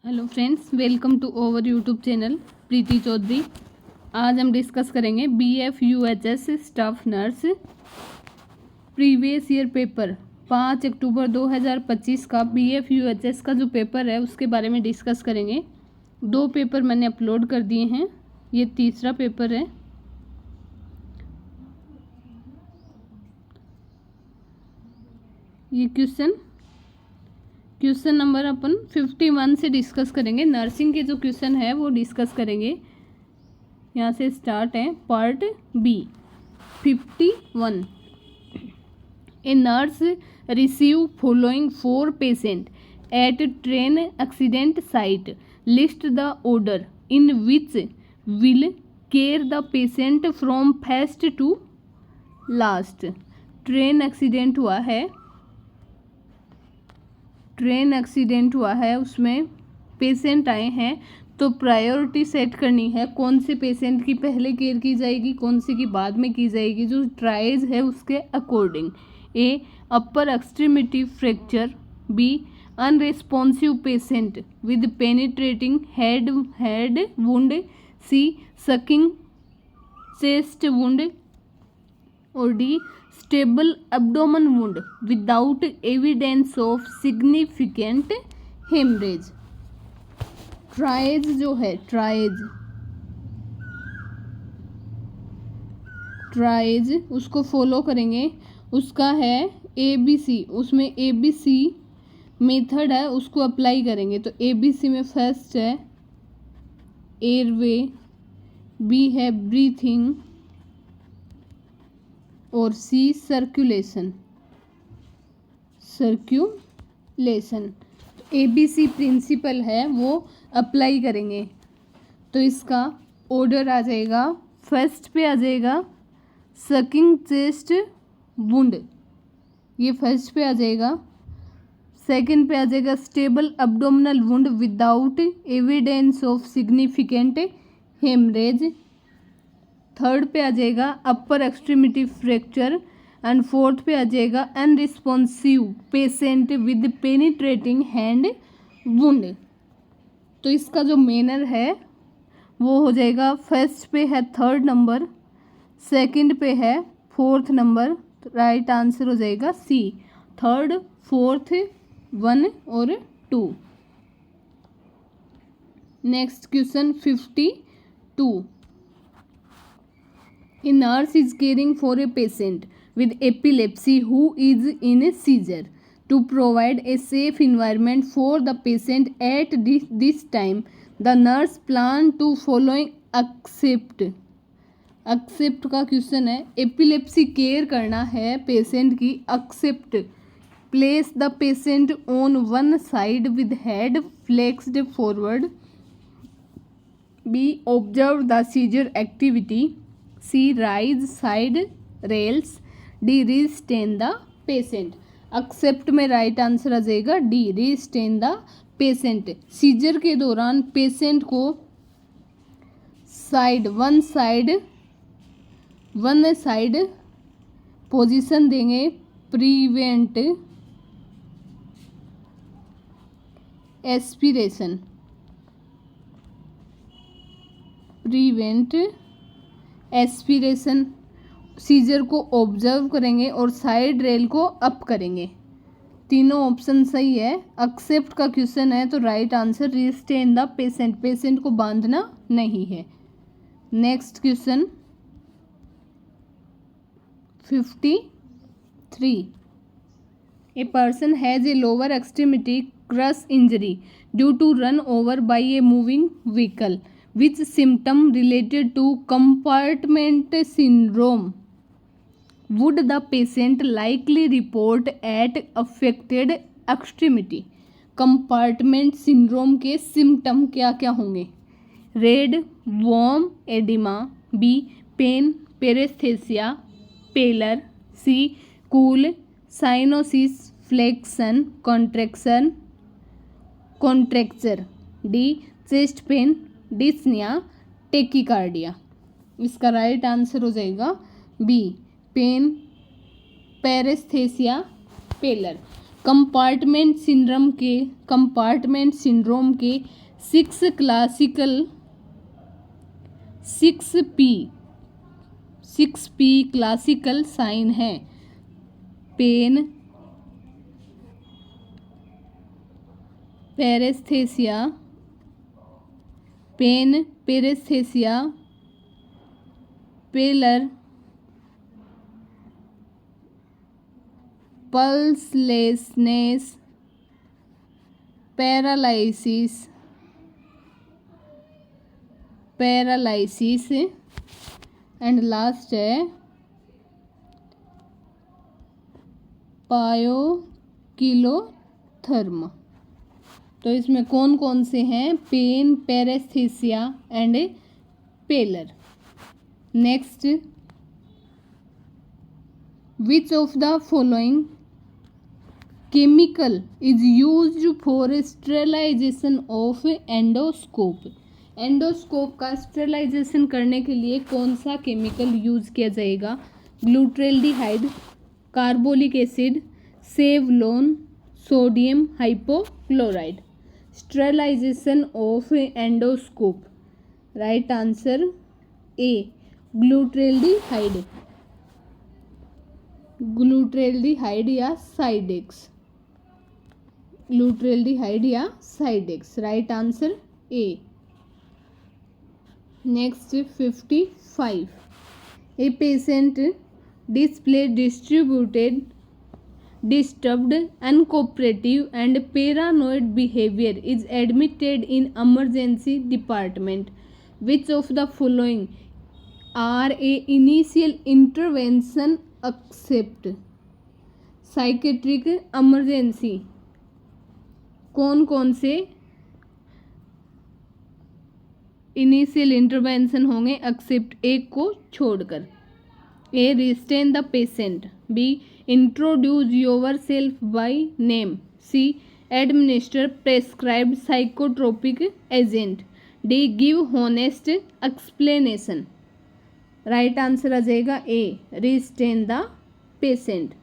Hello friends, welcome to over YouTube channel Preeti Chaudhary. आज हम discuss करेंगे BFUHS staff nurse previous year paper 5 October 2025 का BFUHS का जो पेपर है उसके बारे में डिस्कस करेंगे। 2 पेपर मैंने अपलोड कर दिए हैं, ये तीसरा पेपर है। ये क्वेश्चन नंबर अपन 51 से डिस्कस करेंगे। नर्सिंग के जो क्वेश्चन है वो डिस्कस करेंगे। यहाँ से स्टार्ट है part B 51। A nurse receive following 4 patient at train accident site, list the order in which will care the patient from first to last. Train accident हुआ है, उसमें पेशेंट आए हैं, तो प्रायोरिटी सेट करनी है। कौन से पेशेंट की पहले केयर की जाएगी, कौन से की बाद में की जाएगी, जो ट्राइज है उसके अकॉर्डिंग। A upper extremity fracture, B unresponsive patient with penetrating head wound, C sucking chest wound, और D stable abdomen wound without evidence of significant haemorrhage. Triage जो है, ट्राइज उसको फॉलो करेंगे। उसका है ABC, उसमें ABC मेथड है, उसको अप्लाई करेंगे। तो ABC में फर्स्ट है एयरवे, बी है ब्रीथिंग, और सी सर्कुलेशन। तो ABC प्रिंसिपल है वो अप्लाई करेंगे। तो इसका ऑर्डर आ जाएगा, फर्स्ट पे आ जाएगा सकिंग चेस्ट वुंड, ये फर्स्ट पे आ जाएगा। सेकंड पे आ जाएगा stable abdominal wound without evidence of significant haemorrhage. Third पे आ जाएगा upper extremity fracture, and fourth पे आ जाएगा unresponsive patient with penetrating hand wound. तो इसका जो मेनर है वो हो जाएगा, फर्स्ट पे है 3rd नंबर, सेकंड पे है 4th नंबर। तो राइट आंसर हो जाएगा सी, 3rd, 4th, 1 और 2। Next question 52। A nurse is caring for a patient with epilepsy who is in a seizure. To provide a safe environment for the patient at this time, the nurse plan to following accept का question है। Epilepsy care करना है patient की, except place the patient on one side with head flexed forward, B observe the seizure activity, C raise side rails, D restrain the patient. Except में right answer आ जाएगा D, restrain the patient. Seizure के दौरान patient को one side position देंगे, prevent aspiration. Seizure को observe करेंगे और साइड रेल को अप करेंगे। तीनों ऑप्शन सही है। एक्सेप्ट का क्वेश्चन है तो right answer restrain the patient, patient को बांधना नहीं है। Next question 53। A person has a lower extremity crush injury due to run over by a moving vehicle, which symptom related to compartment syndrome would the patient likely report at affected extremity? Compartment syndrome के symptom क्या क्या होंगे? Red warm oedema, B pain paraesthesia pallor, C cool cyanosis flexion contracture, D chest pain dyspnoea tachycardia. इसका right answer हो जाएगा B pain paraesthesia pallor. Compartment syndrome के 6P classical sign है। Pain, paraesthesia, pallor, pulselessness, paralysis and last है poikilotherm. तो इसमें कौन कौन से हैं? Pain, paraesthesia and pallor. Next, which of the following chemical is used for sterilisation of endoscope? Endoscope का स्टेरिलाइजेशन करने के लिए कौन सा केमिकल यूज किया जाएगा? Glutaraldehyde, carbolic acid, Savlon, sodium hypochlorite. Sterilisation of endoscope, right answer A, glutaraldehyde या Cidex, right answer A. Next 55, a patient display disturbed, uncooperative and paranoid behavior is admitted in emergency department. Which of the following are a initial intervention except psychiatric emergency? कौन कौन से initial intervention होंगे accept एक को छोड़कर? A, restrain the patient, B, introduce yourself by name, C, administer prescribed psychotropic agent, D, give honest explanation. Right answer आ जाएगा A, restrain the patient.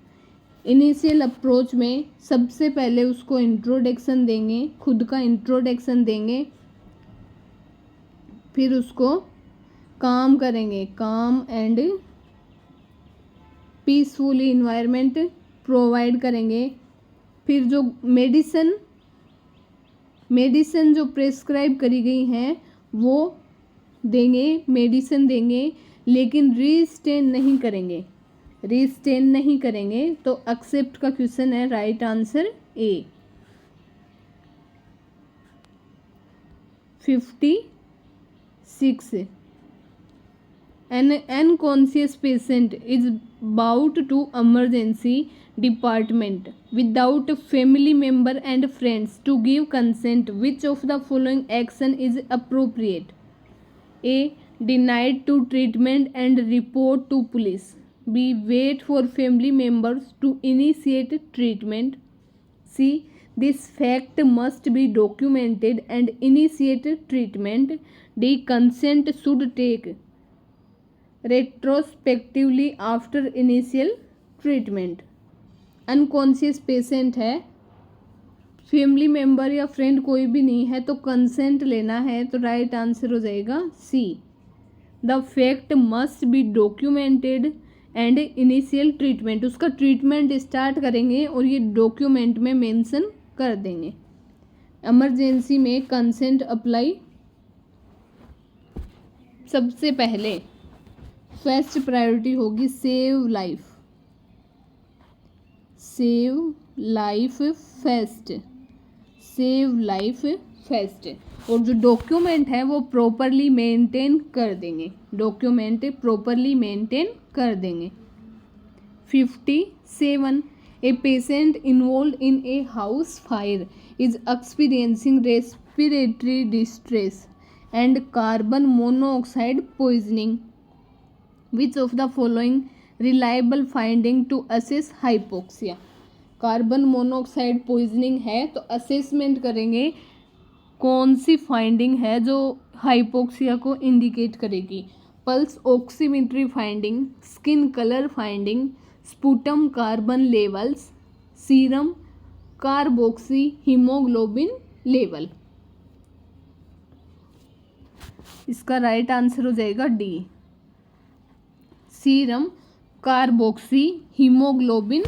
Initial approach में सबसे पहले उसको इंट्रोडक्शन देंगे, खुद का इंट्रोडक्शन देंगे, फिर उसको काम करेंगे, काम एंड पीसफुल इन्वायरमेंट प्रोवाइड करेंगे। फिर जो मेडिसिन जो प्रेस्क्राइब करी गई हैं वो देंगे, मेडिसिन देंगे, लेकिन रिस्ट्रेन नहीं करेंगे। तो एक्सेप्ट का क्वेश्चन है, right answer A. 56, an unconscious patient is brought to emergency department without family member and friends to give consent. Which of the following action is appropriate? A, denied to treatment and report to police, B, wait for family members to initiate treatment, C, this fact must be documented and initiate treatment, D, consent should take retrospectively after initial treatment. Unconscious patient है, family member या friend कोई भी नहीं है, तो consent लेना है, तो राइट आंसर हो जाएगा C, the fact must be documented and initial treatment. उसका ट्रीटमेंट स्टार्ट करेंगे और ये डॉक्यूमेंट में मेंशन कर देंगे। इमरजेंसी में कंसेंट अप्लाई सबसे पहले फर्स्ट प्रायोरिटी होगी सेव लाइफ फर्स्ट, और जो डॉक्यूमेंट है वो प्रॉपरली मेंटेन कर देंगे, 57, a patient involve in a house fire is experiencing respiratory distress and carbon monoxide poisoning. Which of the following reliable finding to assess hypoxia? Carbon monoxide poisoning है, तो assessment करेंगे कौन सी finding है जो hypoxia को इंडिकेट करेगी। Pulse oximetry finding, skin colour finding, sputum carbon levels, serum carboxy haemoglobin level. इसका राइट आंसर हो जाएगा D, serum carboxy haemoglobin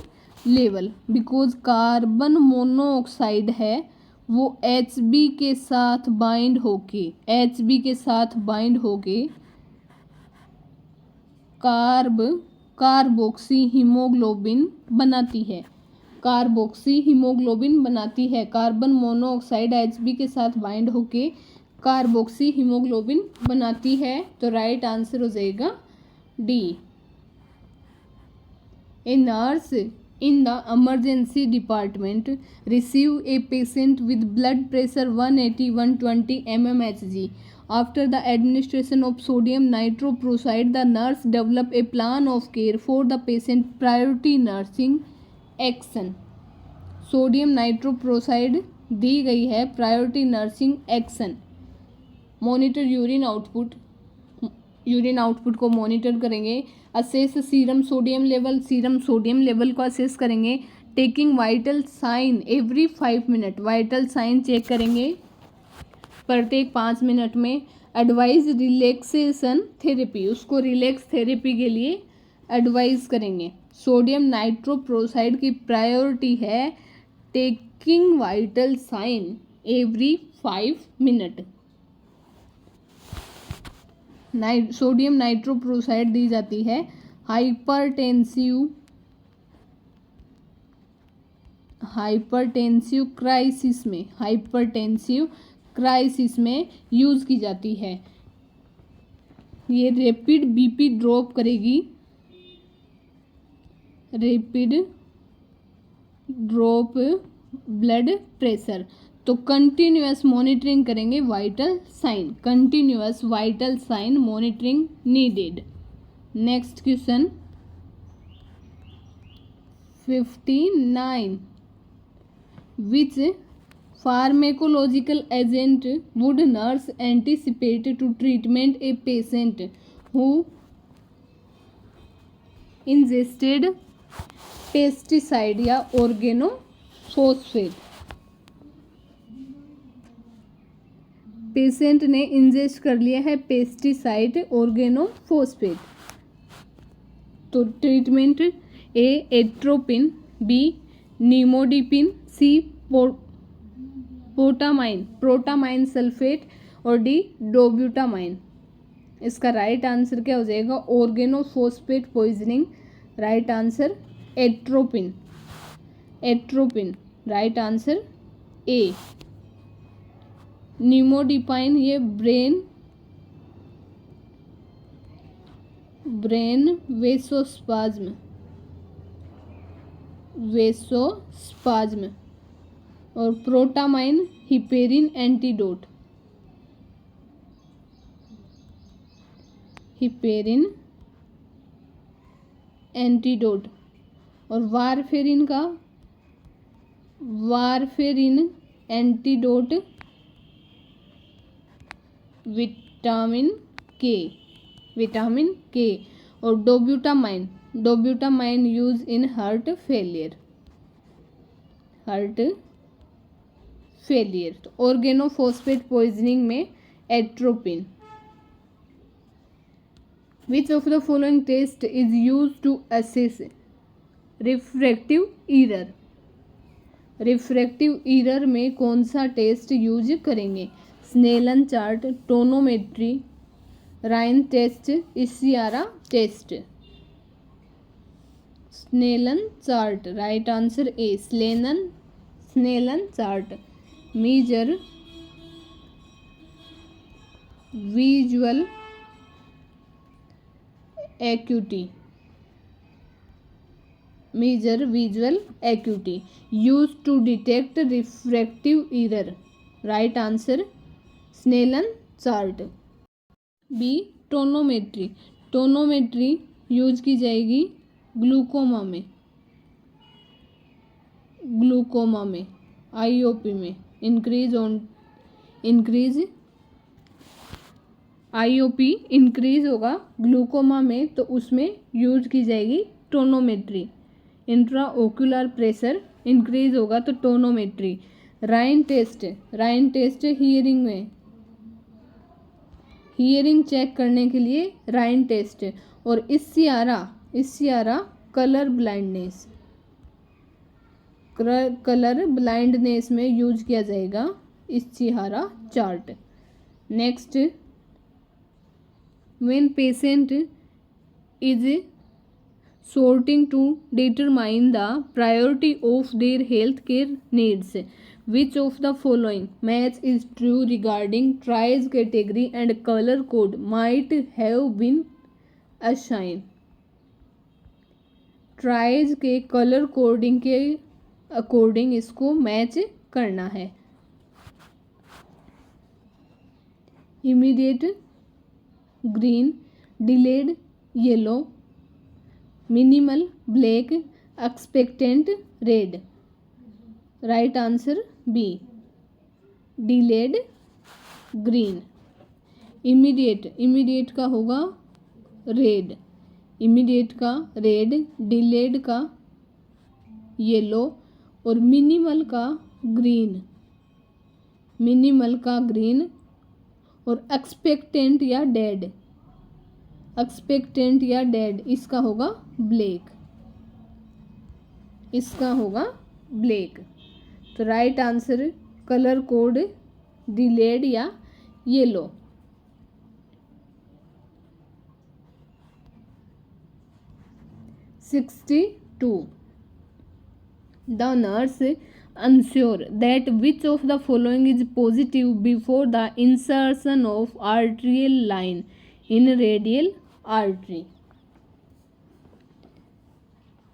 level. Because carbon monoxide है वो Hb के साथ बाइंड होके कार्बोक्सी हीमोग्लोबिन बनाती है। कार्बन मोनोऑक्साइड Hb के साथ बाइंड होके कार्बोक्सी हीमोग्लोबिन बनाती है। तो राइट आंसर हो जाएगा D. A nurse in the emergency department receive a patient with blood pressure 180-120 mmHg. After the administration of sodium nitroprusside, the nurse develop a plan of care for the patient. Priority nursing action. Sodium nitroprusside दी गई है, priority nursing action. Monitor urine output को monitor करेंगे। Assess serum sodium level को assess करेंगे। Taking vital sign every 5 minute, vital sign check करेंगे प्रत्येक 5 minute में। एडवाइज रिलैक्सेशन थेरेपी, उसको रिलैक्स थेरेपी के लिए एडवाइज करेंगे। सोडियम नाइट्रोप्रोसाइड की प्रायोरिटी है taking vital sign every 5 minute. Sodium nitroprusside दी जाती है हाइपरटेंसिव क्राइसिस में यूज की जाती है। ये रैपिड बीपी ड्रॉप करेगी, रैपिड ड्रॉप ब्लड प्रेशर। तो कंटिन्यूअस मॉनिटरिंग करेंगे vital sign monitoring needed. Next question 59, which pharmacological agent would nurse anticipate to treatment a patient who ingested pesticide या organophosphate. पेशेंट ने इंजेस्ट कर लिया है पेस्टिसाइड ऑर्गेनोफॉस्फेट, तो treatment A atropine, B nimodipine, C protamine sulphate और D dobutamine. इसका right answer क्या हो जाएगा? Organophosphate poisoning. Right answer atropine, right answer A. Nimodipine ये ब्रेन वेसोस्पाज्म और प्रोटामाइन हिपेरिन एंटीडोट और वारफेरिन एंटीडोट विटामिन के और dobutamine use in heart failure. तो ऑर्गेनोफॉस्फेट पॉइजनिंग में atropine. Which of the following test is use to assess refractive error में कौन सा test use करेंगे? Snellen chart, tonometry, Rinne test, Ishihara test. Snellen chart, right answer A Snellen chart. Measure visual acuity use to detect refractive error. Right answer Snellen chart. B tonometry use की जाएगी glaucoma में, IOP में। IOP increase होगा glaucoma में, तो उसमें use की जाएगी टोनोमेट्री। इंट्राओक्यूलर प्रेशर इंक्रीज होगा तो टोनोमेट्री। राइन टेस्ट हियरिंग में, हियरिंग चेक करने के लिए राइन टेस्ट। और Ishihara colour blindness, colour blindness में यूज किया जाएगा Ishihara chart. Next, when patient is sorting to determine the priority of their health care needs, which of the following match is true regarding triage category and color code might have been assigned? Triage के colour coding के according इसको match करना है। Immediate green, delayed yellow, minimal black, expectant red. Right answer B, delayed green. Immediate का होगा red, immediate का red, delayed का yellow और मिनिमल का ग्रीन, और एक्सपेक्टेंट या डेड इसका होगा ब्लैक, तो right answer colour code delayed या yellow. (62) The nurse ensure that which of the following is positive before the insertion of arterial line in radial artery?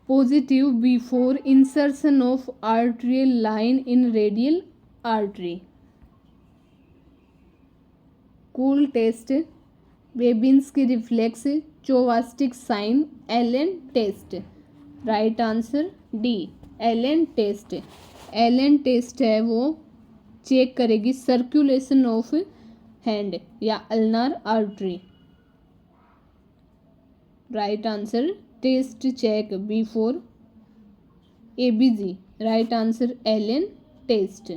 Positive before insertion of arterial line in radial artery. Cool test, Babinski reflex, Chvostek sign, Allen test. Right answer D, Allen test. Allen test है वो check करेगी circulation of hand या ulnar artery. Right answer test check before ABG. Right answer Allen test.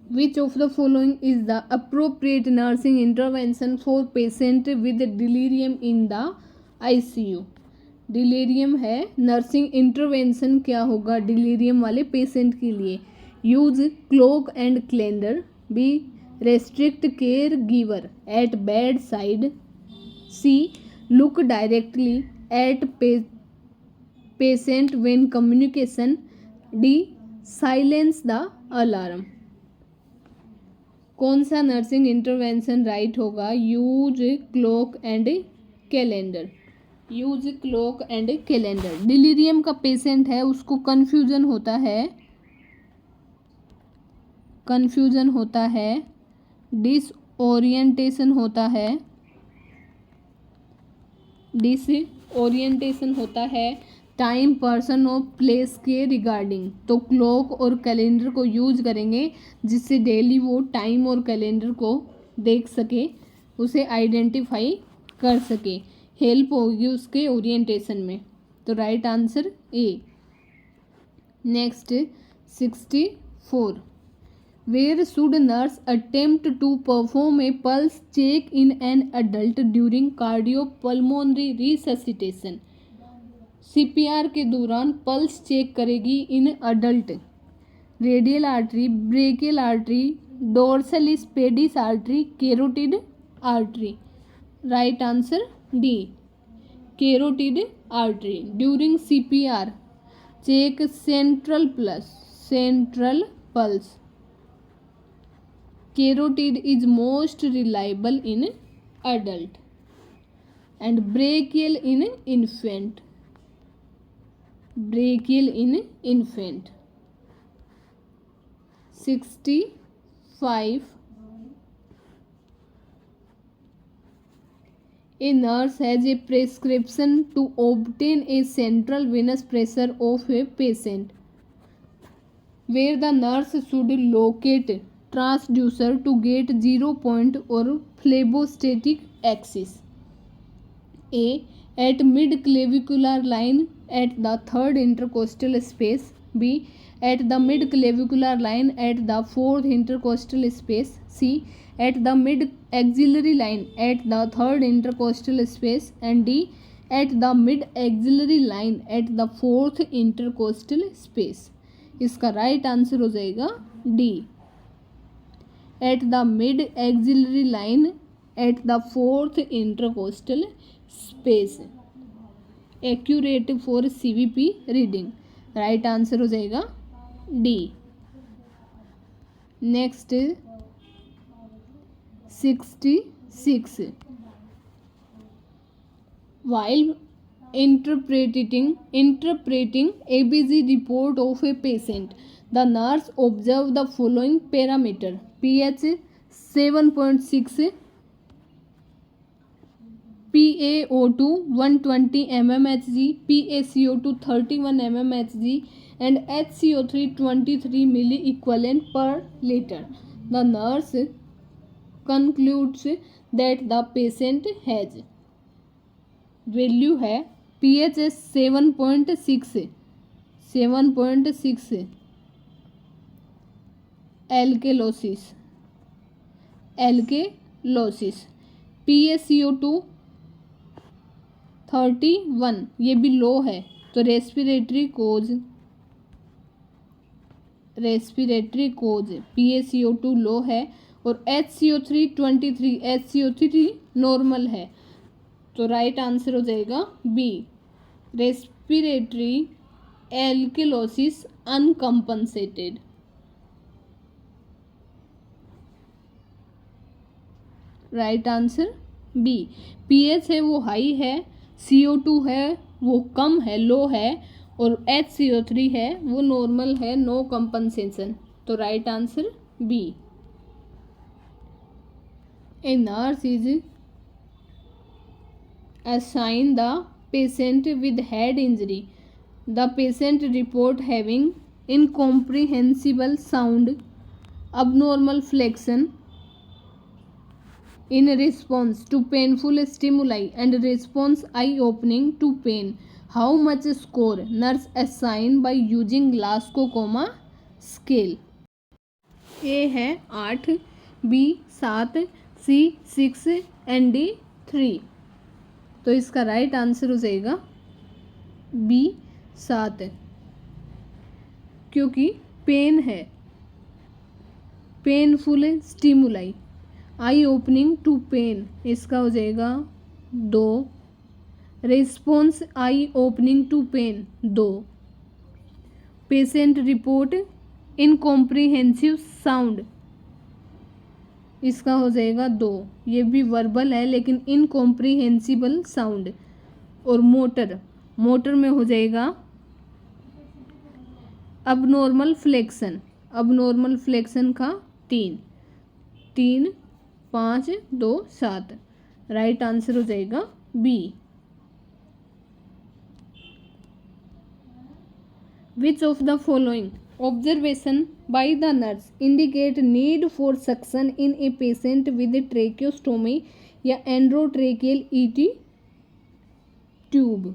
Which of the following is the appropriate nursing intervention for patient with delirium in the ICU? Delirium है, nursing intervention क्या होगा delirium वाले patient के लिए? Use clock and calendar, B restrict caregiver at bedside, C look directly at patient when communication, D silence the alarm. कौन सा nursing intervention right होगा? Use clock and calendar, use clock and calendar. Delirium का patient है, उसको confusion होता है, disorientation होता है, टाइम पर्सन और प्लेस के रिगार्डिंग। तो क्लॉक और कैलेंडर को यूज करेंगे जिससे डेली वो टाइम और कैलेंडर को देख सके, उसे आइडेंटिफाई कर सके, हेल्प होगी उसके ओरिएंटेशन में। तो right answer A. Next 64, where should nurse attempt to perform a pulse check in an adult during cardiopulmonary resuscitation? CPR के दौरान पल्स चेक करेगी in adult. Radial artery, brachial artery, dorsal pedis artery, carotid artery. Right answer D, carotid artery. During CPR check central pulse. Carotid is most reliable in adult and brachial in infant. Brachial in infant. 65. A nurse has a prescription to obtain a central venous pressure of a patient, where the nurse should locate transducer to get 0 point or phlebostatic axis. A. at mid-clavicular line at the third intercostal space. B. At the mid-clavicular line at the fourth intercostal space. C. At the mid-axillary line at the third intercostal space. And D. At the mid-axillary line at the fourth intercostal space. इसका right answer हो जाएगा D, at the mid-axillary line at the fourth intercostal space. Accurate for CVP reading. Right answer हो जाएगा D. Next 66. While interpreting ABG report of a patient, the nurse observed the following parameter: pH 7.6, PaO2 120 mmHg, PaCO2 31 mmHg, and HCO3 23 milliequivalent per liter. The nurse concludes that the patient has value है pH 7.6 alkalosis, PaCO2 31 ये भी लो है, तो respiratory कोज PaCO2 लो है और HCO3 23, HCO3 normal है, तो right answer हो जाएगा B, respiratory alkalosis uncompensated. Right answer B. PH है वो हाई है, CO2 है वो कम है, लो है, और HCO3 है वो नॉर्मल है, नो कंपनसेशन, तो right answer B. A nurse is assigned the patient with head injury. The patient report having incomprehensible sound, abnormal flexion in response to painful stimuli, and response eye opening to pain. How much score nurse assign by using Glasgow coma scale? A है 8, B 7, C 6 and D 3. तो इसका right answer हो जाएगा B 7, क्योंकि pain है, painful stimuli, eye opening to pain, इसका हो जाएगा 2, response eye opening to pain 2, patient report incomprehensible sound, इसका हो जाएगा 2, ये भी वर्बल है लेकिन इनकॉम्प्रिहेंसिबल साउंड, और मोटर में हो जाएगा अबनॉर्मल फ्लेक्शन का 3, 5, 2, 7, राइट आंसर हो जाएगा B. Which of the following observation by the nurse indicate need for suction in a patient with tracheostomy या endotracheal ET tube?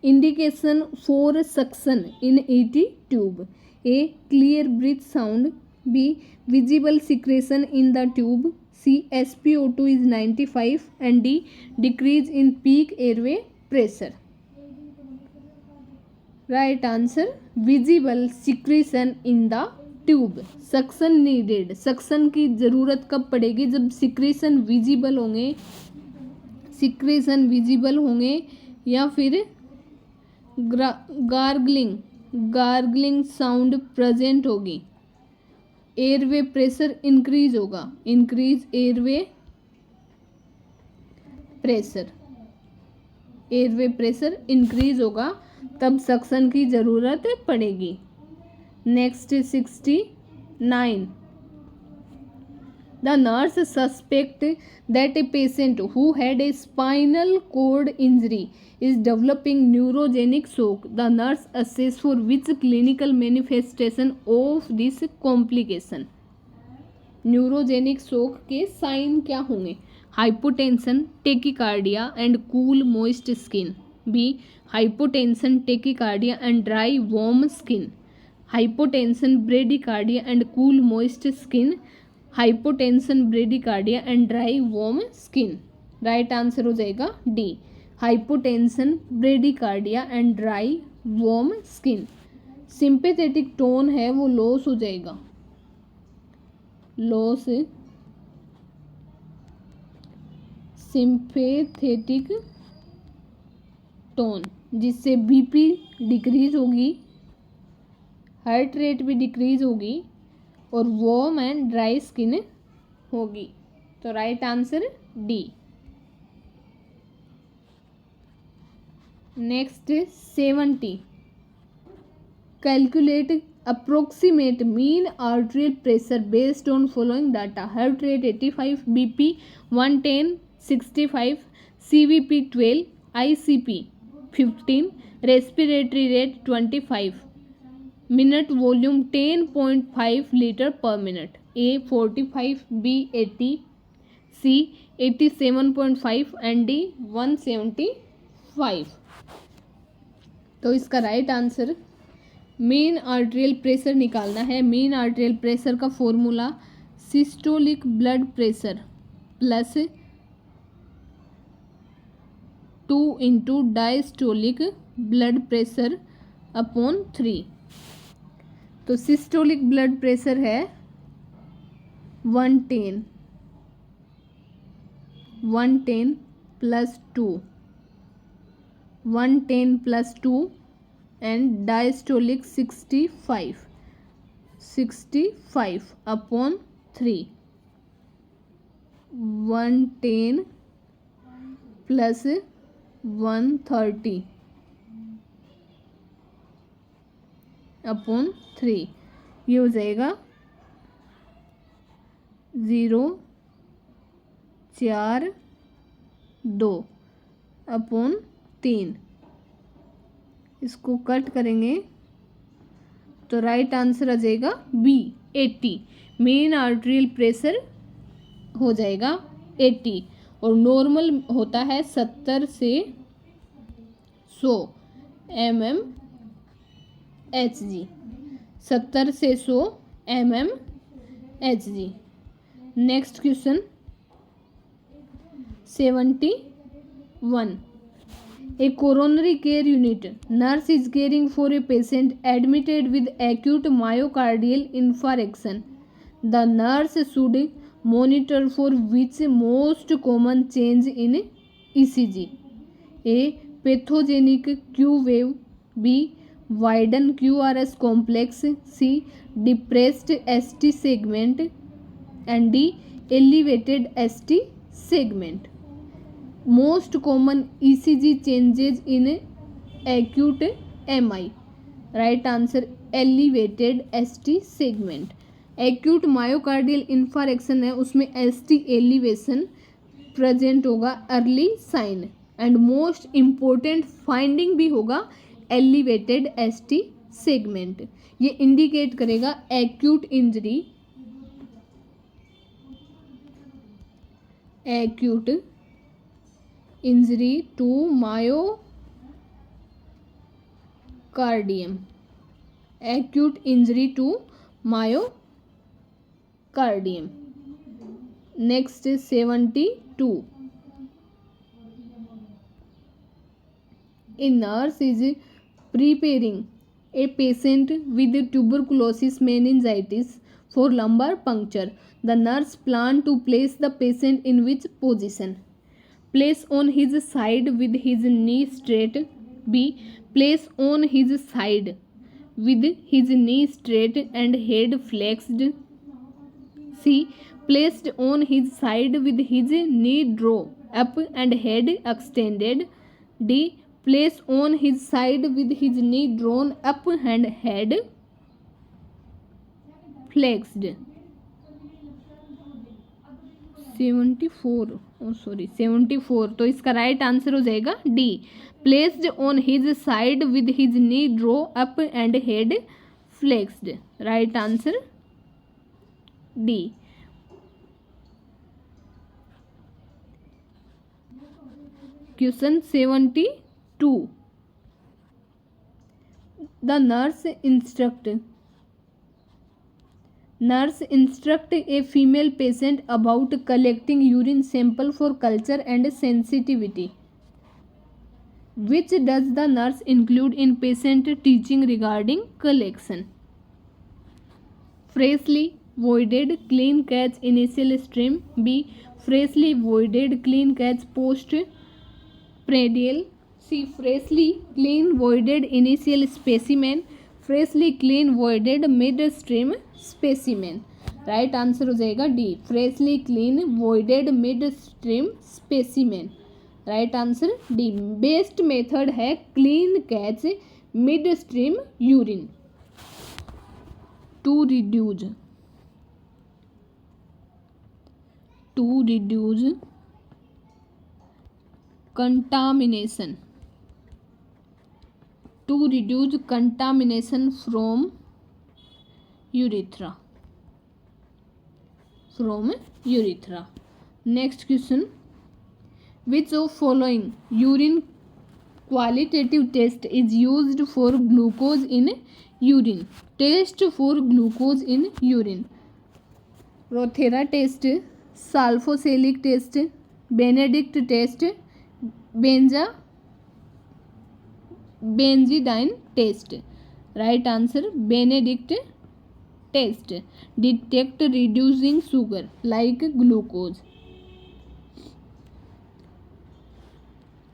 Indication for suction in ET tube: A. Clear breath sound, B. Visible secretion in the tube, C. SpO2 is 95, and D. Decrease in peak airway pressure. Right answer visible secretion in the tube. Suction needed, suction की ज़रूरत कब पड़ेगी? जब secretion visible होंगे या फिर gargling sound present होगी, airway pressure increase होगा, इंक्रीज एयरवे प्रेशर इंक्रीज होगा, तब सक्शन की ज़रूरत पड़ेगी. Next 69. The nurse suspect that A patient who had a spinal code injury is developing neurogenic shock. The nurse assess for which clinical manifestation of this complication. Neurogenic shock के sign क्या होंगे? hypotension, tachycardia and cool moist skin. B. Hypotension, tachycardia and dry warm skin. Hypotension, bradycardia and cool moist skin. Hypotension, bradycardia and dry warm skin. Right answer हो जाएगा D, hypotension, bradycardia and dry warm skin. Sympathetic tone है वो loss हो जाएगा, loss sympathetic tone, जिससे BP decrease होगी, heart rate भी decrease होगी और वार्म एंड ड्राई स्किन होगी. तो right answer D. Next 70. Calculate approximate mean arterial pressure based on following data: heart rate 85, BP 110, 65, CVP 12, ICP 15, respiratory rate 25, minute volume 10.5 liter per minute. A 45, B 80, C 87.5 and D 175. तो इसका right answer main arterial pressure निकालना है. Main arterial pressure का formula systolic blood pressure plus 2 into diastolic blood pressure upon 3. तो systolic blood pressure है 110 plus 2, 110 plus 2 and diastolic 65 upon 3. 110 plus 130 upon 3. ये हो जाएगा 0.42 अपॉन 3. इसको कट करेंगे तो राइट आंसर आ जाएगा बी 80. मेन आर्टेरियल प्रेशर हो जाएगा 80 और नॉर्मल होता है 70 से 100 mmHg. 70 से 100 mmHg. Next question 71. A coronary care unit nurse is caring for a patient admitted with acute myocardial infarction. The nurse should monitor for which most common change in ECG: A. Pathogenic Q wave, B. Widen QRS complex, C. Depressed ST segment and D. Elevated ST segment. Most common ECG changes in acute MI. Right answer elevated ST segment. Acute myocardial infarction है, उसमें ST elevation present होगा, early sign and most important finding भी होगा elevated ST segment. ये indicate करेगा acute injury to myocardium. Acute injury to myocardium. Next 72. A nurse is preparing a patient with tuberculosis meningitis for lumbar puncture. The nurse plan to place the patient in which position? Place on his side with his knee straight. B. Place on his side with his knee straight and head flexed. C. Placed on his side with his knee draw up and head extended. D. Placed on his side with his knee drawn up and head flexed. 74. तो इसका right answer हो जाएगा D. Placed on his side with his knee draw up and head flexed. Right answer D. Question 72. The nurse instruct a female patient about collecting urine sample for culture and sensitivity. Which does the nurse include in patient teaching regarding collection? Freshly voided clean catch initial stream. B. Freshly voided clean catch post prandial. C. Freshly clean voided initial specimen. Freshly clean voided mid stream specimen. Right answer हो जाएगा D, freshly clean voided mid stream specimen. Right answer D. Best method है clean catch mid stream urine to reduce contamination from urethra. Next question. Which of following urine qualitative test is used for glucose in urine? Test for glucose in urine. Rothera test, Salfoselic test, Benedict test, Benzidine test. Right answer Benedict test. Detect reducing sugar like glucose.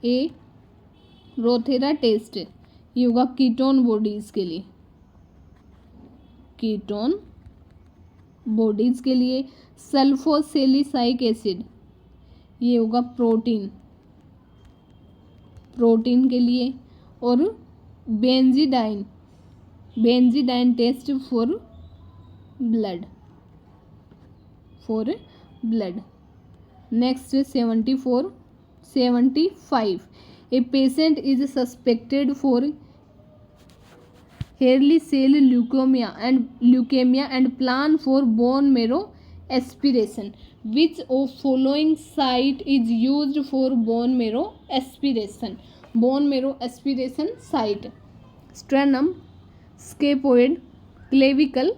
A. Rothera test ये होगा ketone bodies के लिए, ketone bodies के लिए. सल्फोसेलिसाइक acid ये होगा protein के लिए. और benzidine test for blood. Next 75. A patient is suspected for hairy cell leukemia and plan for bone marrow aspiration. Which of following site is used for bone marrow aspiration? Bone marrow aspiration site: sternum, scaphoid, clavicle,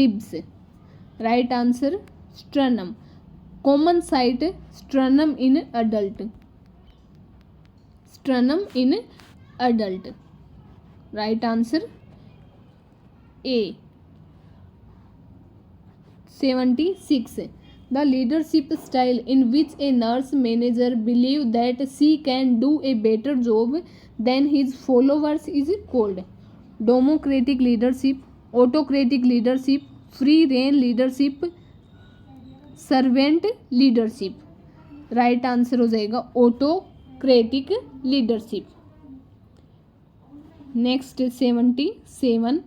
ribs. Right answer sternum. Common site sternum in adult. Right answer A. 76. The leadership style in which a nurse manager believes that she can do a better job than his followers is called: democratic leadership, autocratic leadership, free rein leadership, servant leadership. Right answer हो जाएगा autocratic leadership. Next 77.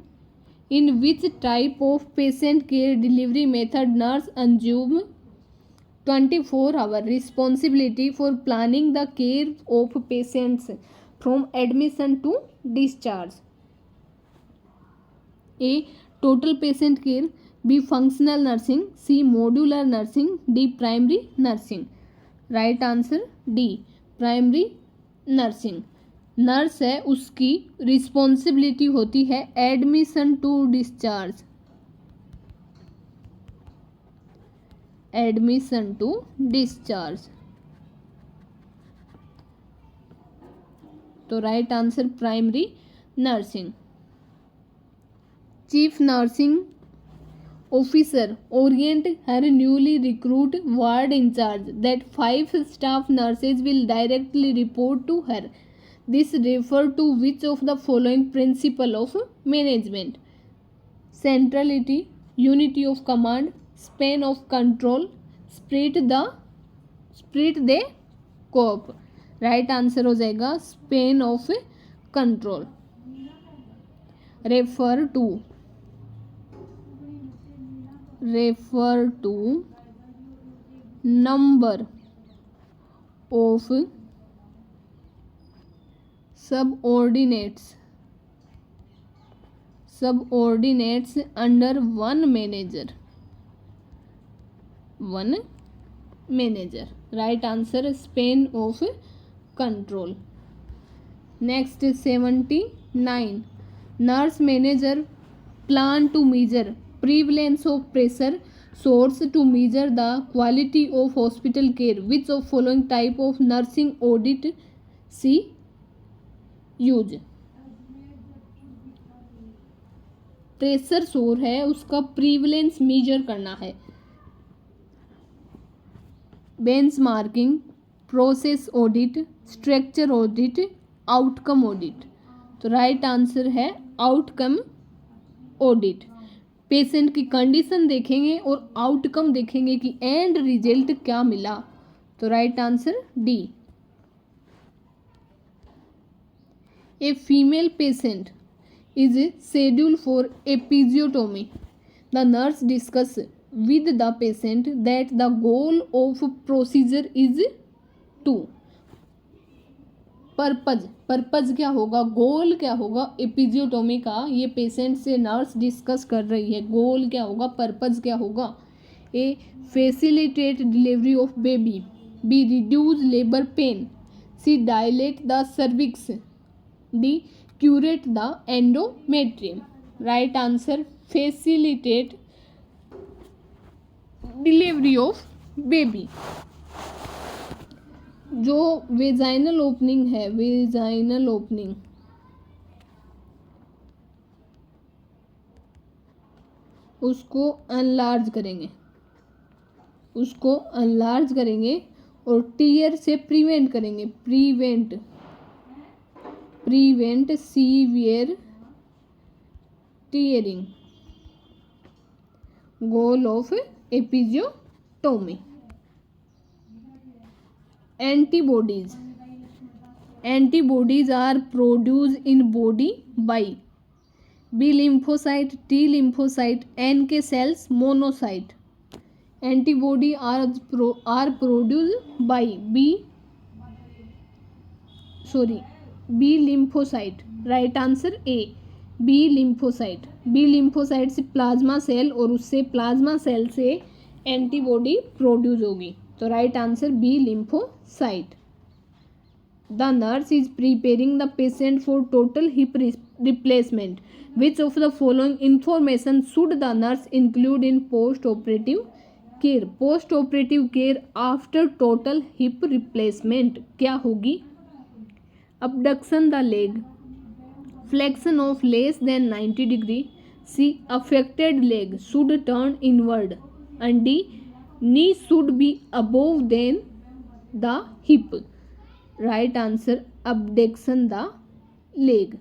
In which type of patient care delivery method nurse assume 24-hour responsibility for planning the care of patients from admission to discharge? A. Total patient care. B. Functional nursing. C. Modular nursing. D. Primary nursing. Right answer D, primary nursing. Nurse है उसकी responsibility होती है admission to discharge. तो right answer primary nursing. Chief nursing officer orient her newly recruit ward in charge that 5 staff nurses will directly report to her. This refer to which of the following principle of management? Centrality, unity of command, span of control, spirit de corps. Right answer हो जाएगा span of control. refer to number of subordinates under one manager. Right answer span of control. Next is 79. Nurse manager plan to measure prevalence of pressure source to measure the quality of hospital care. Which of following type of nursing audit she use? Pressure सोर है, उसका प्रीवलेंस major करना है. Benchmarking, process audit, structure audit, outcome audit. तो right answer है outcome audit. Patient की condition देखेंगे और आउटकम देखेंगे कि एंड रिजल्ट क्या मिला. तो right answer D. A female patient is scheduled for episiotomy. The nurse discuss with the patient that the goal of procedure is to. Purpose क्या होगा, गोल क्या होगा एपिजियोटोमी का, ये पेशेंट से नर्स डिस्कस कर रही है. गोल क्या होगा, पर्पज क्या होगा. A facilitate delivery of baby. B reduce labour pain. C dilate the cervix. D curate the endometrium. Right answer facilitate delivery of baby. जो वेजाइनल ओपनिंग है, वेजाइनल ओपनिंग उसको अनलार्ज करेंगे, उसको अनलार्ज करेंगे और टीयर से प्रिवेंट करेंगे. Prevent severe tearing. Goal of episiotomy. Antibodies. Antibodies are produce in body by. B lymphocyte, T lymphocyte, N K cells, monocyte. Antibody are produce by B lymphocyte. Right answer A B lymphocyte. B lymphocyte से plasma cell और उससे plasma cell से antibody produce होगी. तो right answer B lymphocyte. The nurse is preparing the patient for total hip replacement. Which of the following information should the nurse include in post operative care. Post operative care after total hip replacement क्या होगी. Abduction the leg, flexion of less than 90 degree. C affected leg should turn inward. And D knee should be above than the hip. Right answer abduction the leg.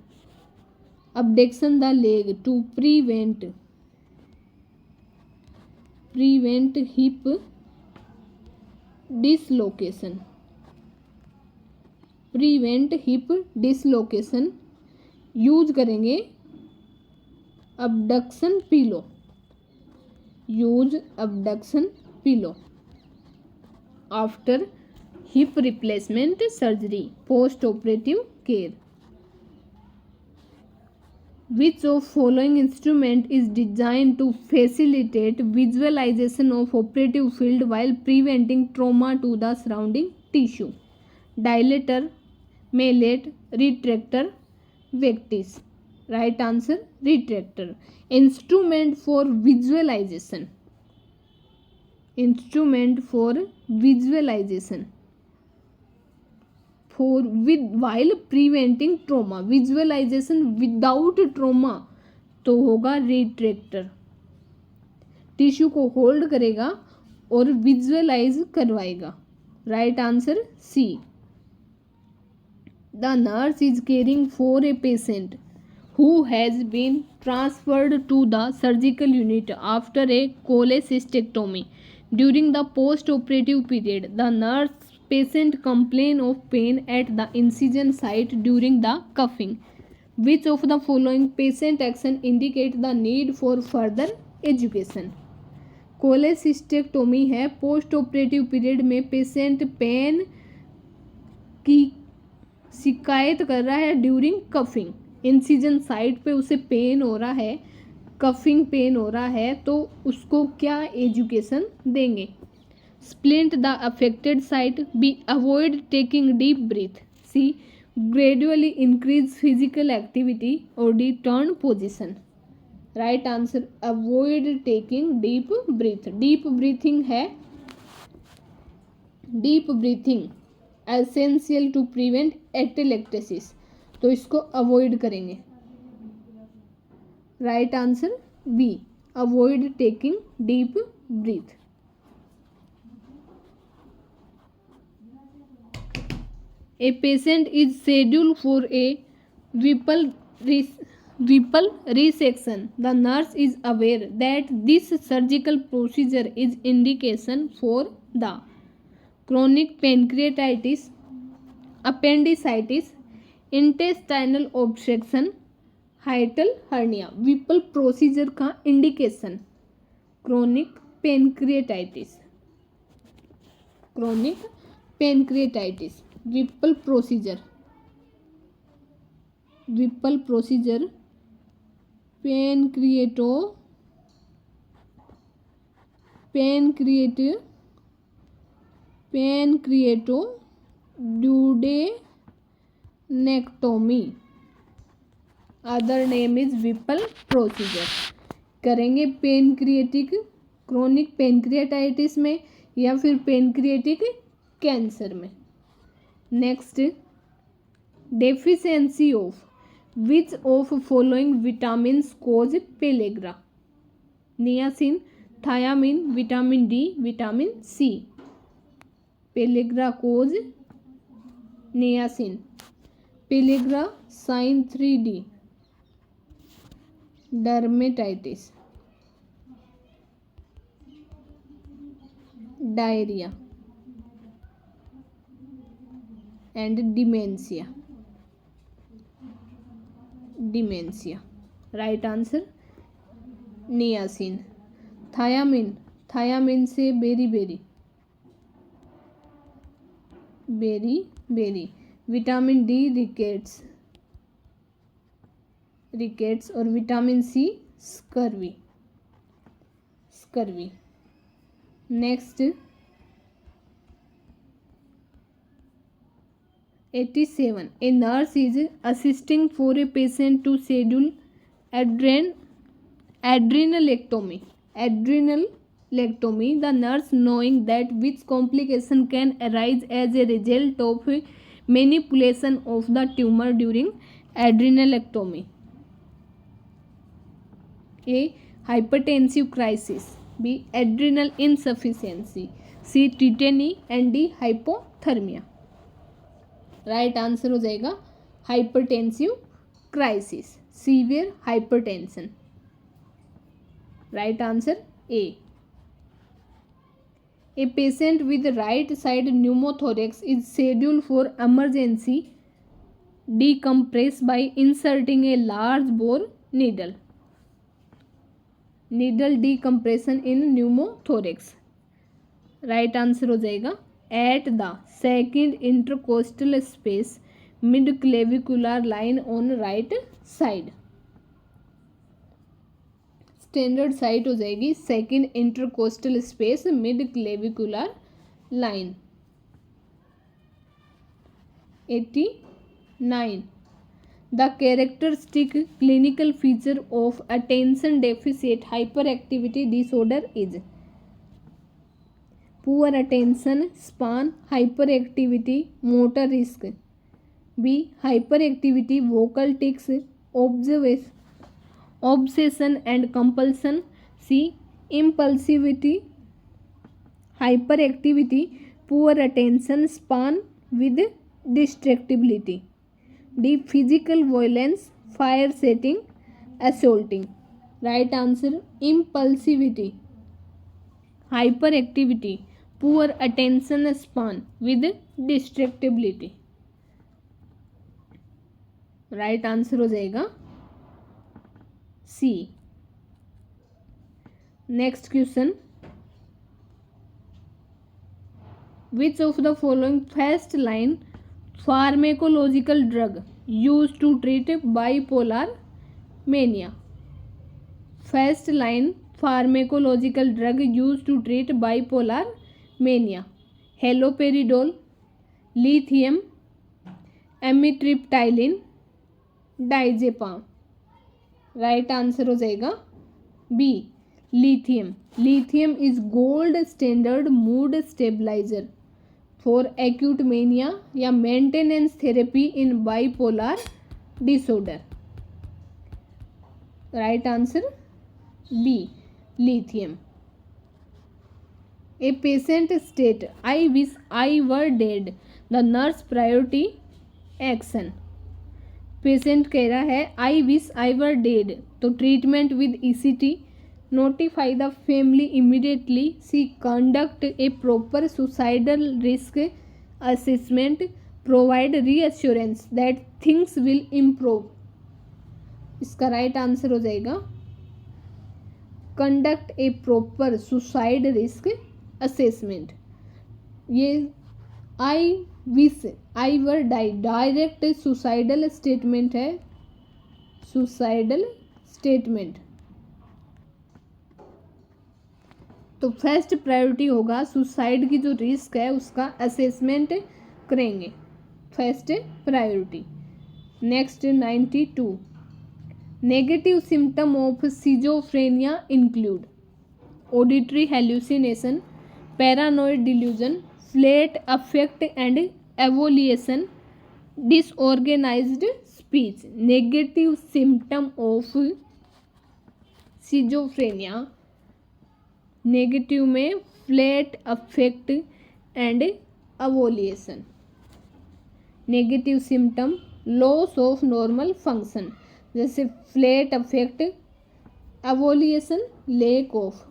Abduction the leg to prevent hip dislocation. Prevent hip dislocation use करेंगे abduction pillow. Use abduction pillow after hip replacement surgery, post operative care. Which of following instrument is design to facilitate visualisation of operative field while preventing trauma to the surrounding tissue. Dilator, mallet, retractor, vectis. Right answer retractor. Instrument for visualisation. Instrument for visualisation for while preventing trauma. Visualisation without trauma तो होगा retractor. Tissue को hold करेगा और visualise करवाएगा. Right answer C. The nurse is caring for a patient who has been transferred to the surgical unit after a cholecystectomy. During the post-operative period, the nurse patient complain of pain at the incision site during the cuffing. Which of the following patient action indicate the need for further education? Cholecystectomy है, post operative period में patient pen की शिकायत कर रहा है during coughing. Incision site पे उसे pen हो रहा है, कफिंग पेन हो रहा है, तो उसको क्या एजुकेशन देंगे. splint the affected site. B. Avoid taking deep breath. C. Gradually increase physical activity. Or D. Turn position. Right answer avoid taking deep breath. Deep breathing है, deep breathing essential to prevent atelectasis, तो इसको avoid करेंगे. Right answer B, avoid taking deep breath. A patient is scheduled for a Whipple resection. The nurse is aware that this surgical procedure is indication for the chronic pancreatitis, appendicitis, intestinal obstruction, hiatal hernia. Whipple procedure का indication chronic pancreatitis. Whipple procedure pancreatoduodenectomy, other name is Whipple procedure. करेंगे pancreatic chronic pancreatitis में या फिर pancreatic cancer में. Next, deficiency of which of following vitamins cause pellagra. Niacin, thiamine, vitamin D, vitamin C. Pellagra cause niacin. Pellagra sign 3D dermatitis, diarrhoea and dementia. Right answer niacin. Thiamine से बेरी. Vitamin D rickets और vitamin C scurvy. Next, 87. A nurse is assisting for a patient to schedule adrenalectomy. The nurse, knowing that which complication can arise as a result of manipulation of the tumor during adrenalectomy. A. Hypertensive crisis. B. Adrenal insufficiency. C. Tetany and D. Hypothermia. Right answer हो जाएगा hypertensive crisis, severe hypertension. Right answer A. A patient with right side pneumothorax is schedule for emergency decompress by inserting a large bore needle. Decompression in pneumothorax. Right answer हो जाएगा at the second intercostal space mid clavicular line on right side. Standard site हो जाएगी second intercostal space mid clavicular line. 89. The characteristic clinical feature of attention deficit hyperactivity disorder is poor attention span, hyperactivity, motor risk. B. Hyperactivity, vocal tics, obsession and compulsion. C. Impulsivity, hyperactivity, poor attention span with distractibility. D. Physical violence, fire setting, assaulting. Right answer impulsivity. Hyperactivity, poor attention span with distractibility. Right answer हो जाएगा C. Next question, which of the following first line pharmacological drug use to treat bipolar mania. First line pharmacological drug used to treat bipolar mania, haloperidol, lithium, amitriptyline, diazepam. Right answer हो जाएगा B, lithium. Lithium is gold standard mood stabiliser for acute mania या maintenance therapy in bipolar disorder. Right answer B, lithium. A patient state, I wish I were dead. The nurse priority action. Patient कह रहा है I wish I were dead, तो treatment with ECT, notify the family immediately, C conduct a proper suicidal risk assessment, provide reassurance that things will improve. इसका right answer हो जाएगा conduct a proper suicide risk assessment. ये I wish I were die direct suicidal statement है, suicidal statement. तो first priority होगा suicide की जो risk है उसका असेसमेंट करेंगे, first priority. Next 92, negative symptom of schizophrenia include auditory hallucination, paranoid delusion, flat affect and avolition, disorganised speech. Negative symptom of schizophrenia, negative में flat affect and avolition. Negative symptom loss of normal function, जैसे flat affect, avolition lack of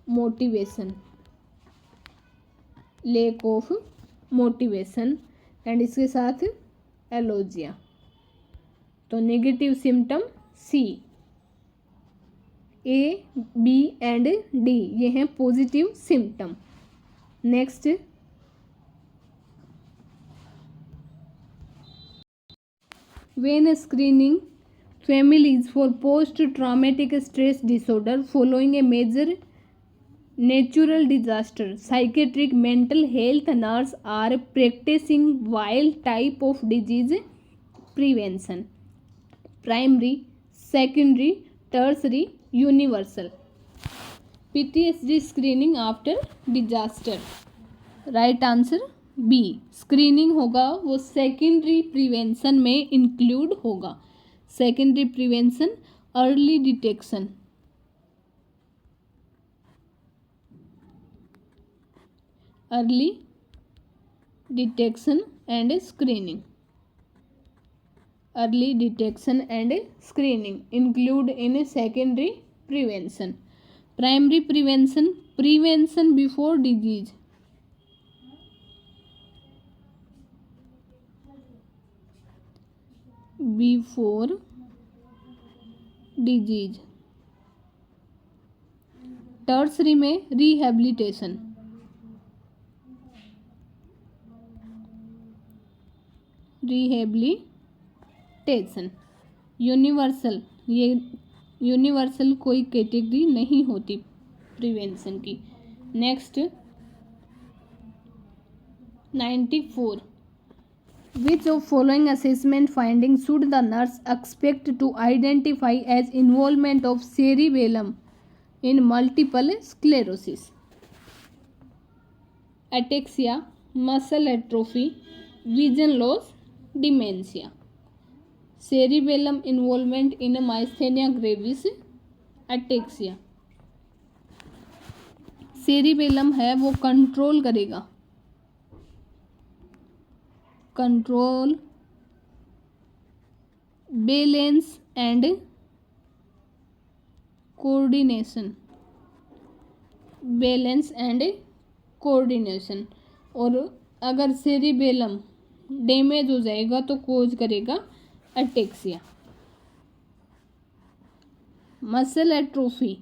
motivation, lack of motivation and इसके साथ alogia. तो negative symptom C, A B and D ये हैं positive symptom. Next when screening families for post-traumatic stress disorder following a major natural disaster, psychiatric mental health nurse are practicing wild type of disease prevention, primary, secondary, tertiary, universal. PTSD screening after disaster. Right answer B, screening होगा वो secondary prevention में include होगा। Secondary prevention, early detection, early detection and screening, early detection and screening include in secondary prevention. Primary prevention, prevention before disease, before disease. Tertiary में rehabilitation, rehabilitation. Universal, ये universal कोई category नहीं होती prevention की। Next 94, which of following assessment findings should the nurse expect to identify as involvement of cerebellum in multiple sclerosis? Ataxia, muscle atrophy, vision loss, dementia. Cerebellum involvement in myasthenia gravis, ataxia. cerebellum है वो control करेगा, control balance and coordination, balance and coordination. और अगर cerebellum damage हो जाएगा तो कोज करेगा ataxia. Muscle atrophy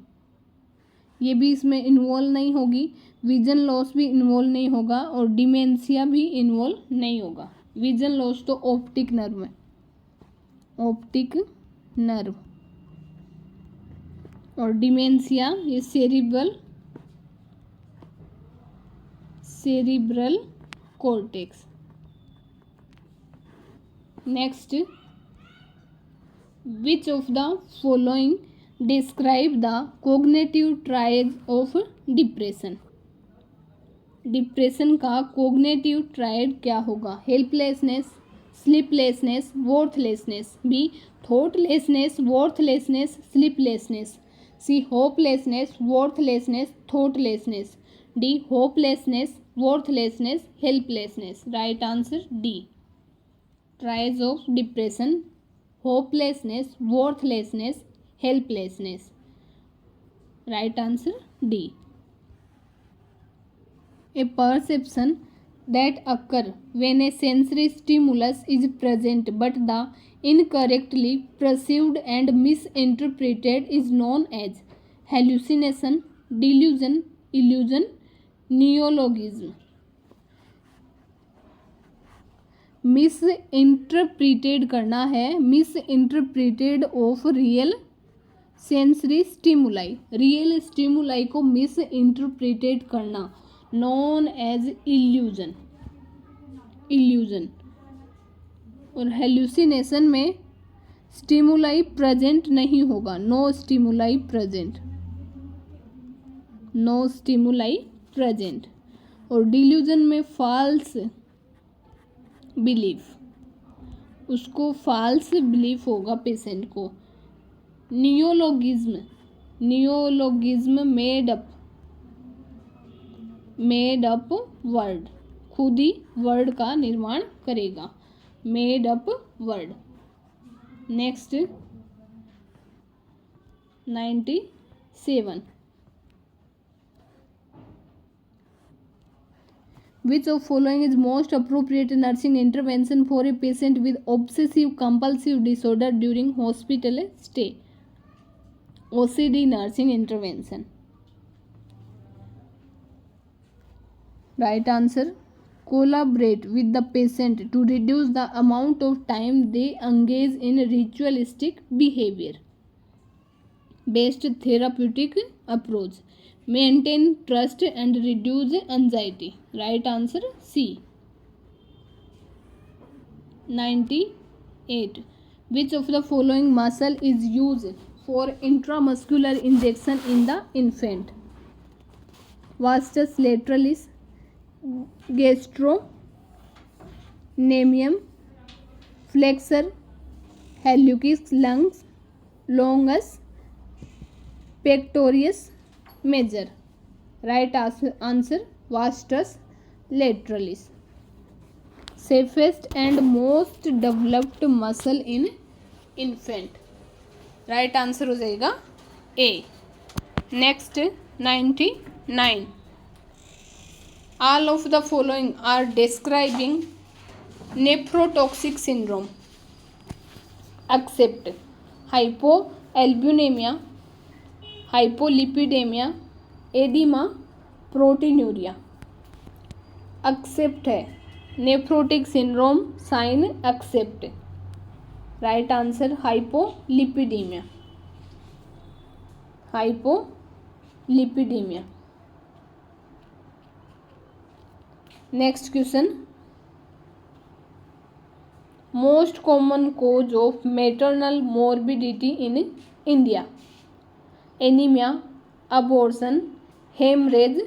ये भी इसमें इन्वॉल्व नहीं होगी, विजन लॉस भी इन्वॉल्व नहीं होगा और डिमेंशिया भी इन्वॉल्व नहीं होगा। विजन लॉस तो ऑप्टिक नर्व में, ऑप्टिक नर्व, और डिमेंशिया ये cerebral cerebral cortex. Next, which of the following describe the cognitive triad of depression? Depression का कॉग्निटिव ट्रायड क्या होगा? Helplessness, sleeplessness, worthlessness. B thoughtlessness, worthlessness, sleeplessness. C hopelessness, worthlessness, thoughtlessness. D hopelessness, worthlessness, helplessness. Right answer D. Triads of depression: hopelessness, worthlessness, helplessness. Right answer D. A perception that occur when a sensory stimulus is present but the incorrectly perceived and misinterpreted is known as hallucination, delusion, illusion, neologism. Misinterpreted करना है, misinterpreted of real sensory stimuli. Real stimuli को misinterpreted करना, known as illusion. Illusion. और hallucination में stimuli present नहीं होगा, no stimuli present, no stimuli present. और delusion में फॉल्स बिलीफ, उसको फॉल्स बिलीफ होगा पेशेंट को. Neologism, neologism made up word, खुद ही वर्ड का निर्माण करेगा. Made up word. Next 97. Which of following is most appropriate nursing intervention for a patient with obsessive compulsive disorder during hospital stay? OCD nursing intervention. Right answer: collaborate with the patient to reduce the amount of time they engage in ritualistic behavior. Best therapeutic approach. Maintain trust and reduce anxiety. Right answer C. 98. Which of the following muscle is used for intramuscular injection in the infant? Vastus lateralis, gastrocnemium, flexor hallucis longus, pectoris major. Right answer: vastus lateralis. Safest and most developed muscle in infant. Right answer हो जाएगा ए. Next 99. All of the following are describing nephrotoxic syndrome except hypoalbuminemia, hypolipidemia, edema, proteinuria. Except है nephrotic syndrome sign except. Right answer hypolipidaemia, hypolipidaemia. Next question. Most common cause of maternal morbidity in India? Anaemia, abortion, haemorrhage,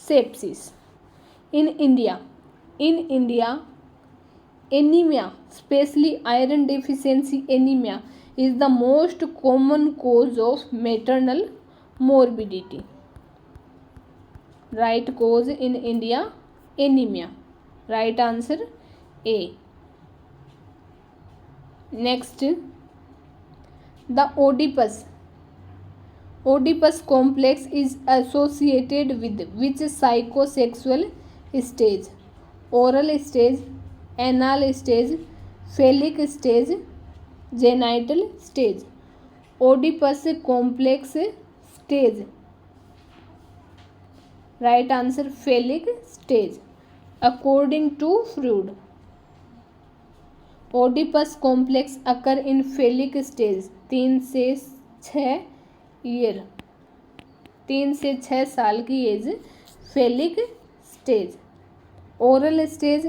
sepsis. In India, anemia, especially iron deficiency anemia, is the most common cause of maternal morbidity. Right cause in India, anemia. Right answer A. Next, the Oedipus complex is associated with which psychosexual stage? Oral stage, anal stage, phallic stage, genital stage. Oedipus complex stage. Right answer phallic stage. According to Freud, Oedipus complex occur in phallic stage 3 से 6 year, 3 से 6 साल की age, phallic stage. Oral stage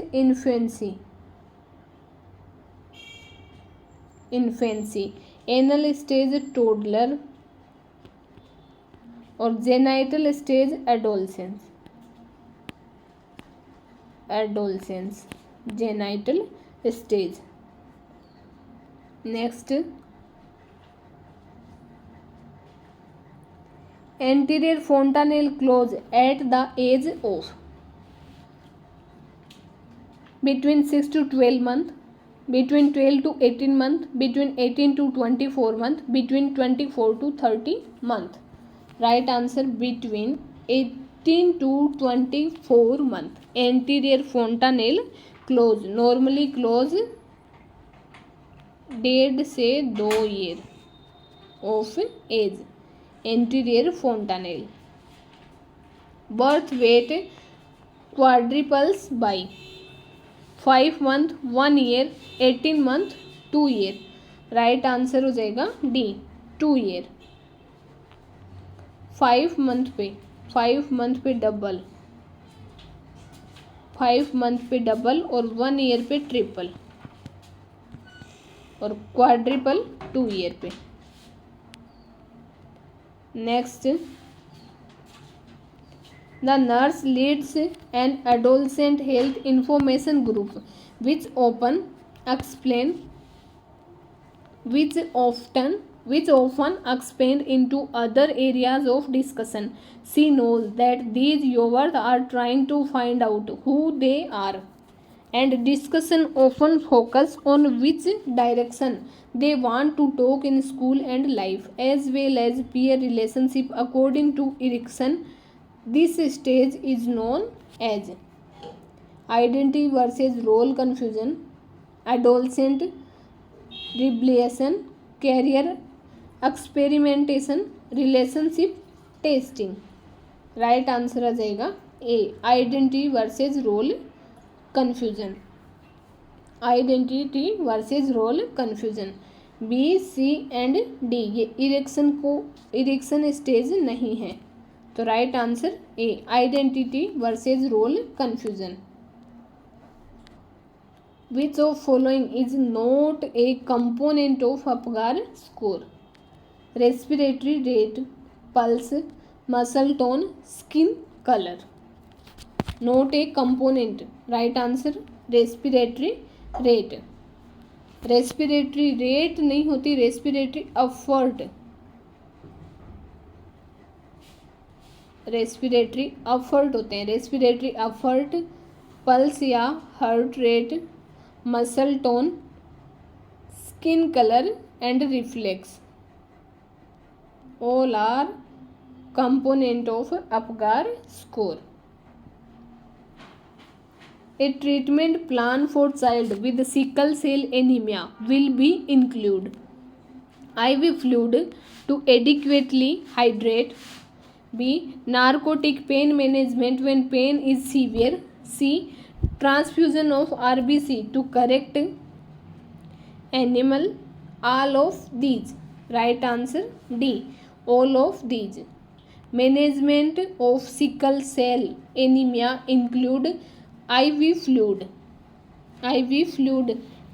infancy, anal stage toddler और genital stage adolescence, genital stage. Next, anterior fontanelle close at the age of between 6 to 12 month, between 12 to 18 month, between 18 to 24 month, between 24 to 30 month. Right answer between 18 to 24 month. Anterior fontanelle close, normally close 1.5 से 2 year of age. Anterior fontanelle. Birth weight quadruples by 5 month 1 year, 18 month 2 year. Right answer हो जाएगा D 2 year। 5 month पे double, 5 month पे double और 1 year पे triple और quadruple 2 year पे। Next, the nurse leads an adolescent health information group which often expand into other areas of discussion. She knows that these youths are trying to find out who they are, and discussion often focus on which direction they want to talk in school and life, as well as peer relationship. According to Erikson, this stage is known as identity versus role confusion, adolescent rebellion, career experimentation, relationship testing. Right answer आ जाएगा A, identity versus role confusion, identity versus role confusion. B, C and D ये Erikson stage नहीं है, तो right answer A, identity versus role confusion. Which of following is not a component of Apgar score? Respiratory rate, pulse, muscle tone, skin colour. Not a component, right answer respiratory rate. Respiratory rate नहीं होती, respiratory effort, respiratory effort होते हैं। Respiratory effort, pulse या heart rate, muscle tone, skin colour and reflex, all R component of Apgar score. A treatment plan for child with sickle cell anemia will be include IV fluid to adequately hydrate, B, narcotic pain management when pain is severe, C, transfusion of RBC to correct anemia, all of these. Right answer D, all of these. Management of sickle cell anemia include IV fluid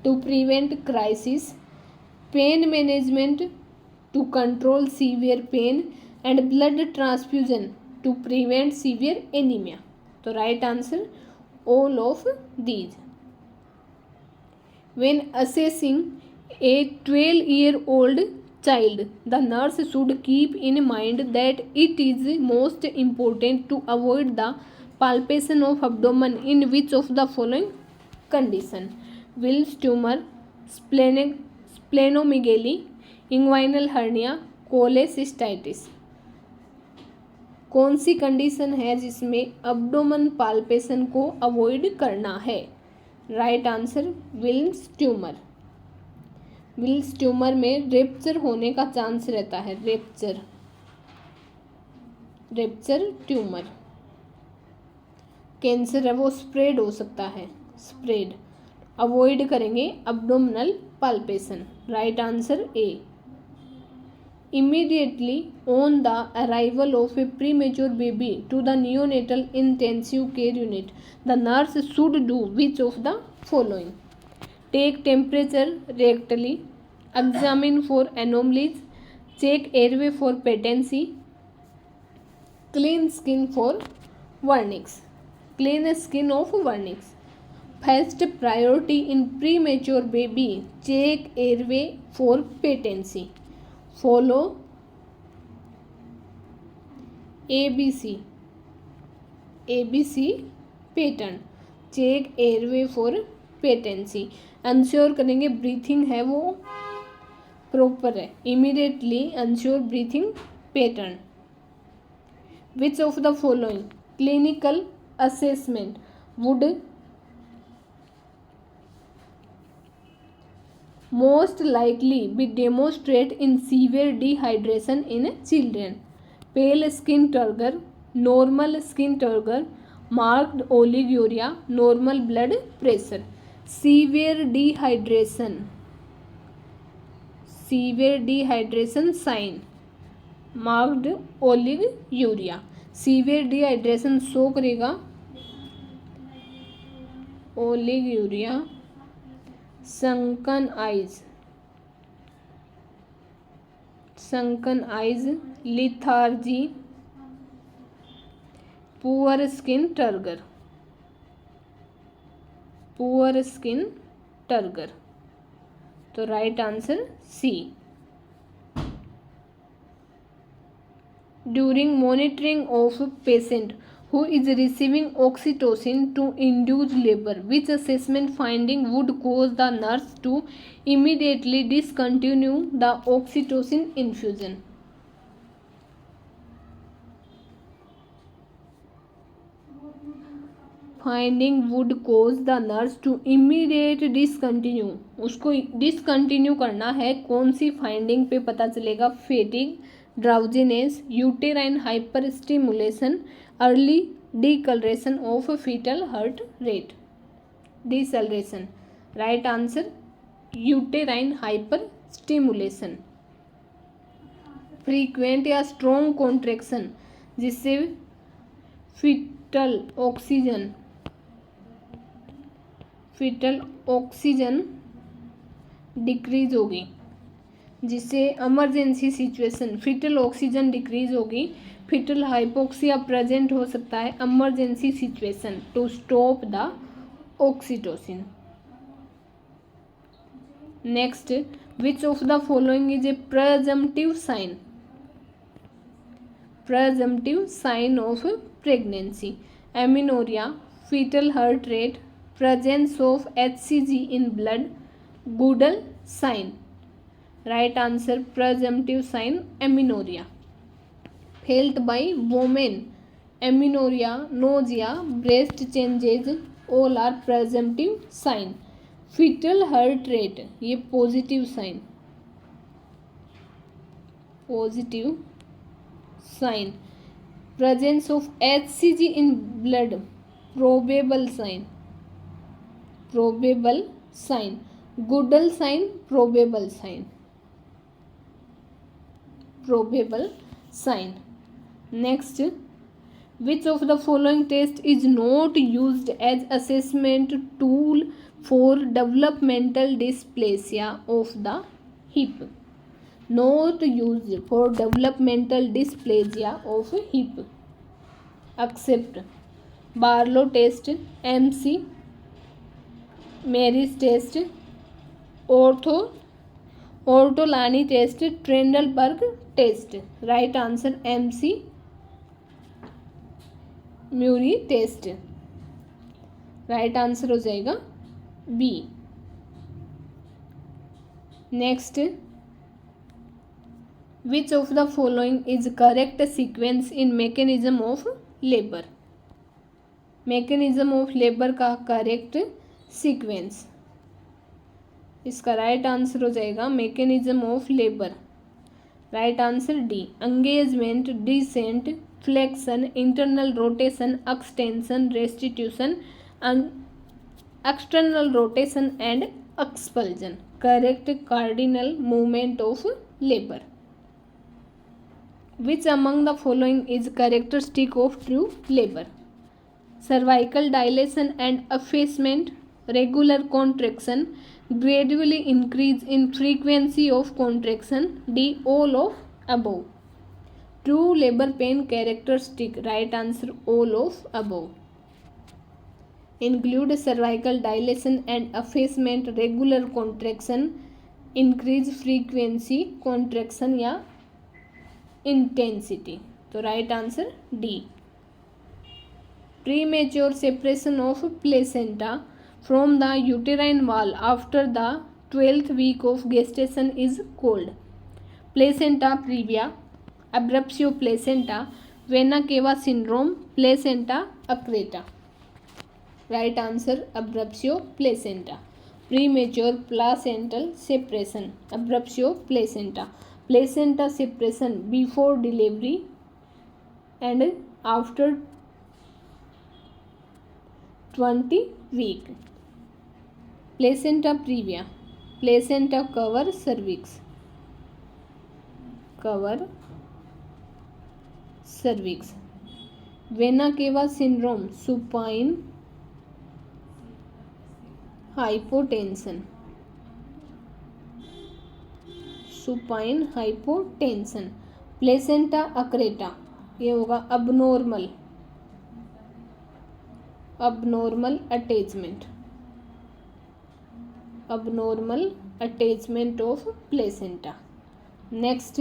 to prevent crisis, pain management to control severe pain, and blood transfusion to prevent severe anemia. तो right answer all of these. When assessing a 12-year-old child, the nurse should keep in mind that it is most important to avoid the palpation of abdomen in which of the following condition? Wills tumor, splenomegaly, inguinal hernia, cholecystitis। कौन सी condition है जिसमें अब्डोमन palpation को avoid करना है? Right answer Wilms tumour. Wilms tumour में rupture होने का chance रहता है, रेप्चर ट्यूमर। कैंसर है वो स्प्रेड हो सकता है, स्प्रेड। अवॉइड करेंगे abdominal palpation, right answer A. Immediately on the arrival of a premature baby to the neonatal intensive care unit, the nurse should do which of the following? Take temperature rectally, examine for anomalies, check airway for patency, clean skin for vernix. Clean skin of vernix. First priority in premature baby, check airway for patency. Follow ABC pattern. Check airway for patency. Ensure करेंगे breathing है वो proper है. Immediately ensure breathing pattern. Which of the following clinical assessment would most likely be demonstrate in severe dehydration in children? Pale skin turgor, normal skin turgor, marked oliguria, normal blood pressure. Severe dehydration sign, marked oliguria. Severe dehydration show करेगा oliguria, sunken eyes, lethargy, poor skin turgor. तो right answer सी. During monitoring of patient who is receiving oxytocin to induce labor, which assessment finding would cause the nurse to immediately discontinue the oxytocin infusion? Finding would cause the nurse to immediate discontinue. उसको discontinue करना है. कौन सी finding पे पता चलेगा? Fatigue, drowsiness, uterine hyper stimulation, early deceleration of fetal heart rate. Deceleration. Right answer uterine hyper stimulation. Frequent या strong contraction जिससे फीटल ऑक्सीजन डिक्रीज होगी, जिससे emergency situation fetal oxygen decrease होगी. फीटल हाइपोक्सिया प्रेजेंट हो सकता है emergency situation to stop the oxytocin. Next, which of the following is a presumptive sign of pregnancy? Amenorrhoea, fetal heart rate, presence of HCG in blood, Goodell sign. Right answer presumptive sign amenorrhea. Felt by women, amenorrhea, nausea, breast changes all are presumptive sign. Fetal heart rate ये positive sign. Presence of HCG in blood probable sign. Goodell sign probable sign. Next, which of the following test is not used as assessment tool for developmental dysplasia of the hip? Not used for developmental dysplasia of hip. Accept Barlow test, MC, Mary's test, Ortolani test, Trendelenburg test. Right answer MC Murray test. Right answer हो जाएगा B. Next, which of the following is correct sequence in mechanism of labour? Mechanism of labour का correct sequence, इसका right answer हो जाएगा mechanism of labour. Right answer D. Engagement, descent, flexion, internal rotation, extension, restitution, external rotation and expulsion. Correct cardinal movement of labour. Which among the following is characteristic of true labour? Cervical dilation and effacement, regular contraction, gradually increase in frequency of contraction, D, all of above. True labor pain characteristic, right answer all of above. Include cervical dilation and effacement, regular contraction, increase frequency contraction या intensity. तो right answer D. Premature separation of placenta from the uterine wall after the 12th week of gestation is called placenta previa, abruptio placenta, vena cava syndrome, placenta accreta. Right answer abruptio placenta. Premature placental separation, abruptio placenta. Placenta separation before delivery and after 20 week. Placenta previa, placenta cover cervix, vena cava syndrome, supine hypotension, placenta accreta ये होगा abnormal attachment of placenta. Next,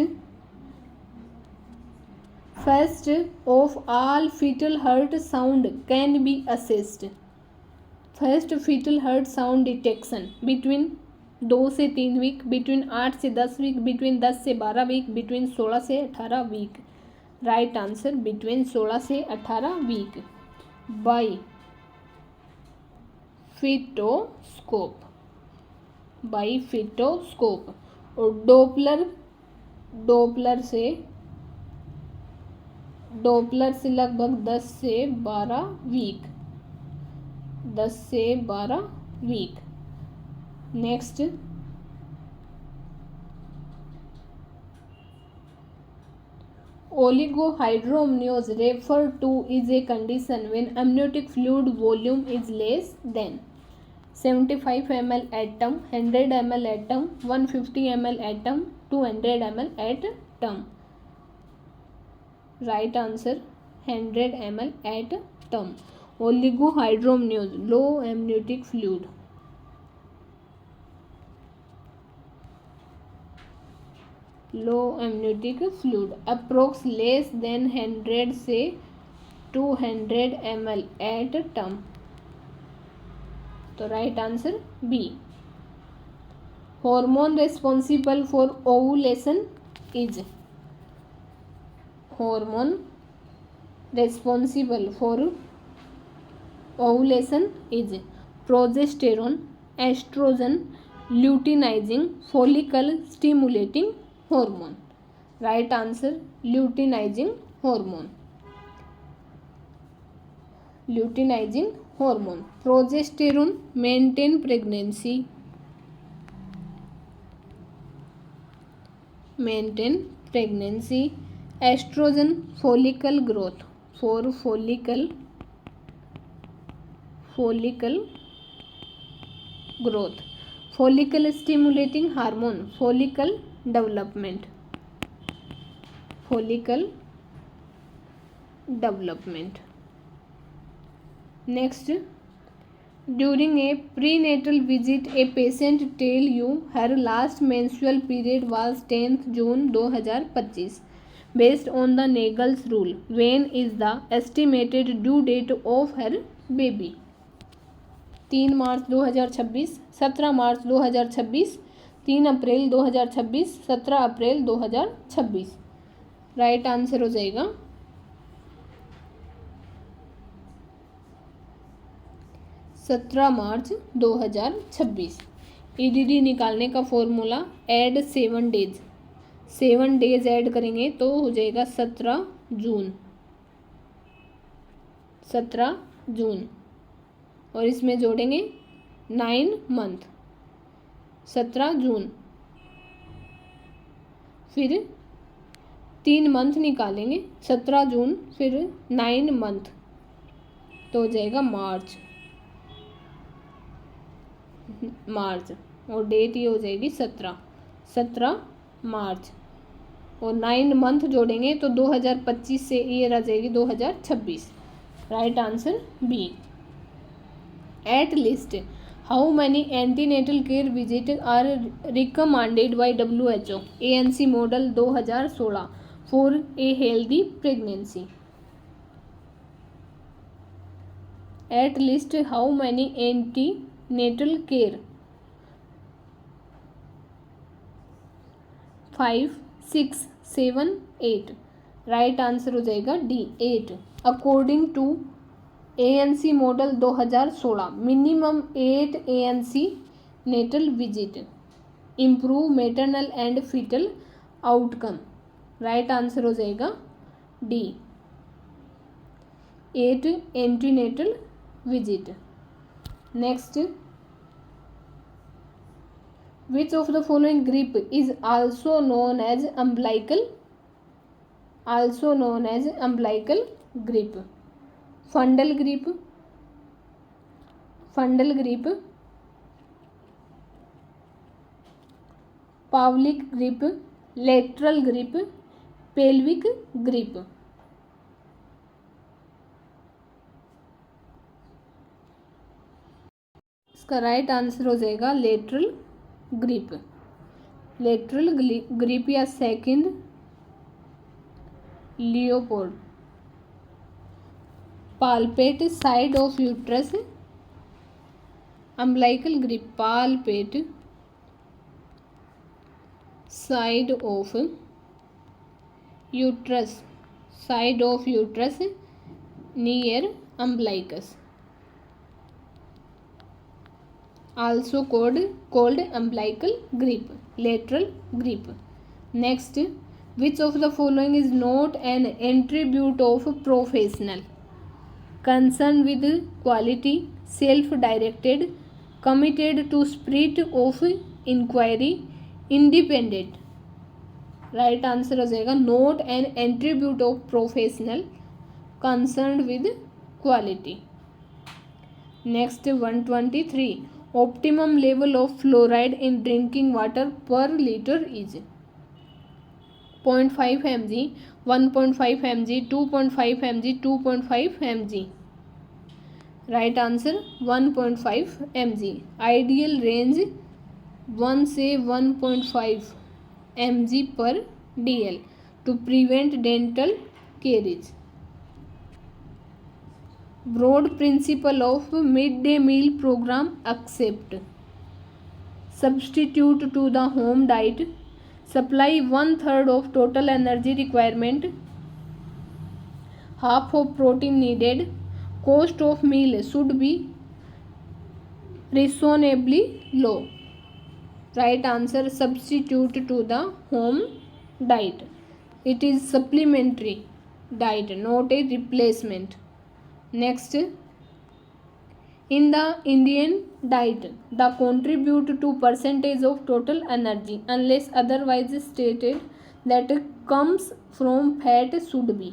first of all fetal heart sound can be assessed. First fetal heart sound detection between 2 से 3 week, between 8 से 10 week, between 10 से 12 week, between 16 से 18 week. Right answer between 16 से 18 week by फिटोस्कोप. और Doppler से लगभग 10 से 12 week. Next, oligohydramnios refer to is a condition when amniotic fluid volume is less than 75 ml at term, 100 ml at term, 150 ml at term, 200 ml at term. Right answer 100 ml at term. Oligohydramnios, low amniotic fluid. Approx less than 100 से 200 ml at term. तो right answer B. Hormone responsible for ovulation is progesterone, estrogen, luteinizing, follicle stimulating hormone. Right answer luteinizing hormone. Progesterone maintain pregnancy, estrogen follicle growth, follicle stimulating hormone, follicle development. Next, during a prenatal visit a patient tell you her last menstrual period was 10th June 2025. Based on the Nagel's rule, when is the estimated due date of her baby? 3 March 2026, 17 March 2026, 3 April 2026, 17 April 2026. Right answer हो जाएगा 17 मार्च 2026. EDD निकालने का formula add 7 days add करेंगे तो हो जाएगा 17 जून और इसमें जोड़ेंगे 9 मंथ. 17 जून, फिर 3 मंथ निकालेंगे, 17 जून, फिर 9 मंथ तो हो जाएगा मार्च, और डेट ये हो जाएगी 17 मार्च, और 9 मंथ जोड़ेंगे तो 2025 से ईयर आ जाएगी 2026। Right answer B. At least how many antenatal care visit are recommended by WHO ANC model 2016 for a healthy pregnancy. At least how many antenatal care 5, 6, 7, 8। Right answer हो जाएगा D 8। According to ANC model 2016 minimum 8 ANC natal visit improve maternal and foetal outcome. Right answer हो जाएगा D 8 antenatal visit. Next, which of the following grip is also known as umbilical grip? Fundal grip, Pavlik grip, lateral grip, pelvic grip। इसका right answer हो जाएगा lateral grip. Lateral grip या second Leopold. Palpate side of uterus, umbilical grip palpate side of uterus near umbilicus, also called umbilical grip, lateral grip। Next, which of the following is not an attribute of professional? Concern with quality, self-directed, committed to spirit of inquiry, independent। Right answer हो जाएगा not an attribute of professional, concern with quality. Next 123 optimum level of fluoride in drinking water per liter is 0.5 mg, 1.5 mg, 2.5 mg, 2.5 mg। Right answer 1.5 mg। Ideal range 1 से 1.5 mg पर dl to prevent dental caries। Broad principle of midday meal program accept substitute to the home diet, supply 1/3 of total energy requirement, half of protein needed, cost of meal should be reasonably low। right answer substitute to the home diet, it is supplementary diet, not a replacement। Next, in the Indian diet the contribute to percentage of total energy unless otherwise stated that comes from fat should be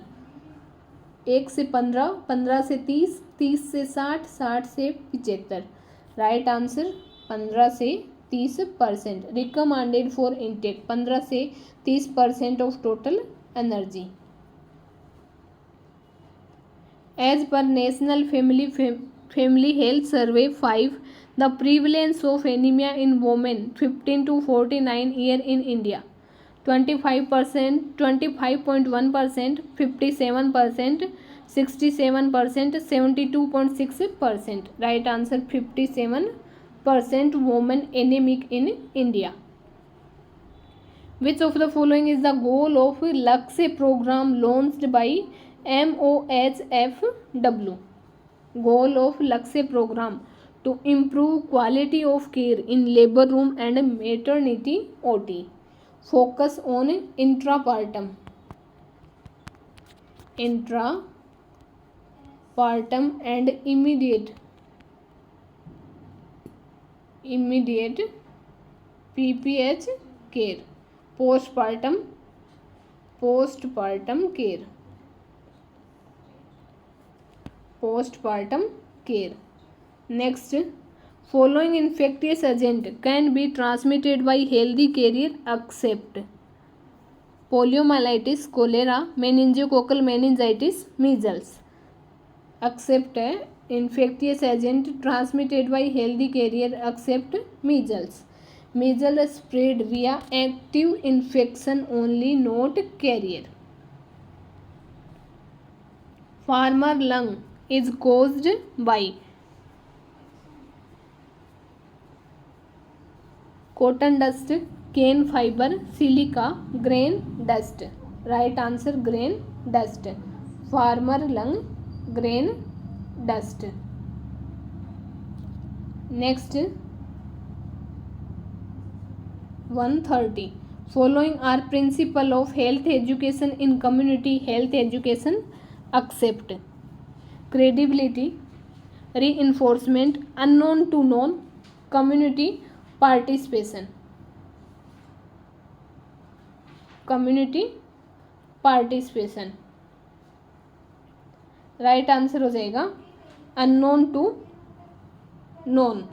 1 से 15, 15 से 30, 30 से 60, 60 से 75। Right answer 15 से 30%। Recommended for intake 15 से 30% of total energy. As per National Family Health Survey 5, the prevalence of anemia in women 15 to 49 year in India 25%, 25.1%, 57%, 67%, 72.6%। Right answer 57% women anemic in India। Which of the following is the goal of Lakshya program launched by MOHFW? Goal of Lakshya program to improve quality of care in labor room and maternity OT, focus on intrapartum and immediate PPH care, postpartum postpartum care. Postpartum care. Next, following infectious agent can be transmitted by healthy carrier except poliomyelitis, cholera, meningococcal meningitis, measles. Except infectious agent transmitted by healthy carrier except measles. Measles spread via active infection only, not carrier. Farmer lung is caused by cotton dust, cane fiber, silica, grain dust. Right answer, grain dust. Farmer lung, grain dust. Next, 130. Following are principle of health education in community health education except credibility, reinforcement, unknown to known, community participation. community participation. Right answer हो जाएगा unknown to known.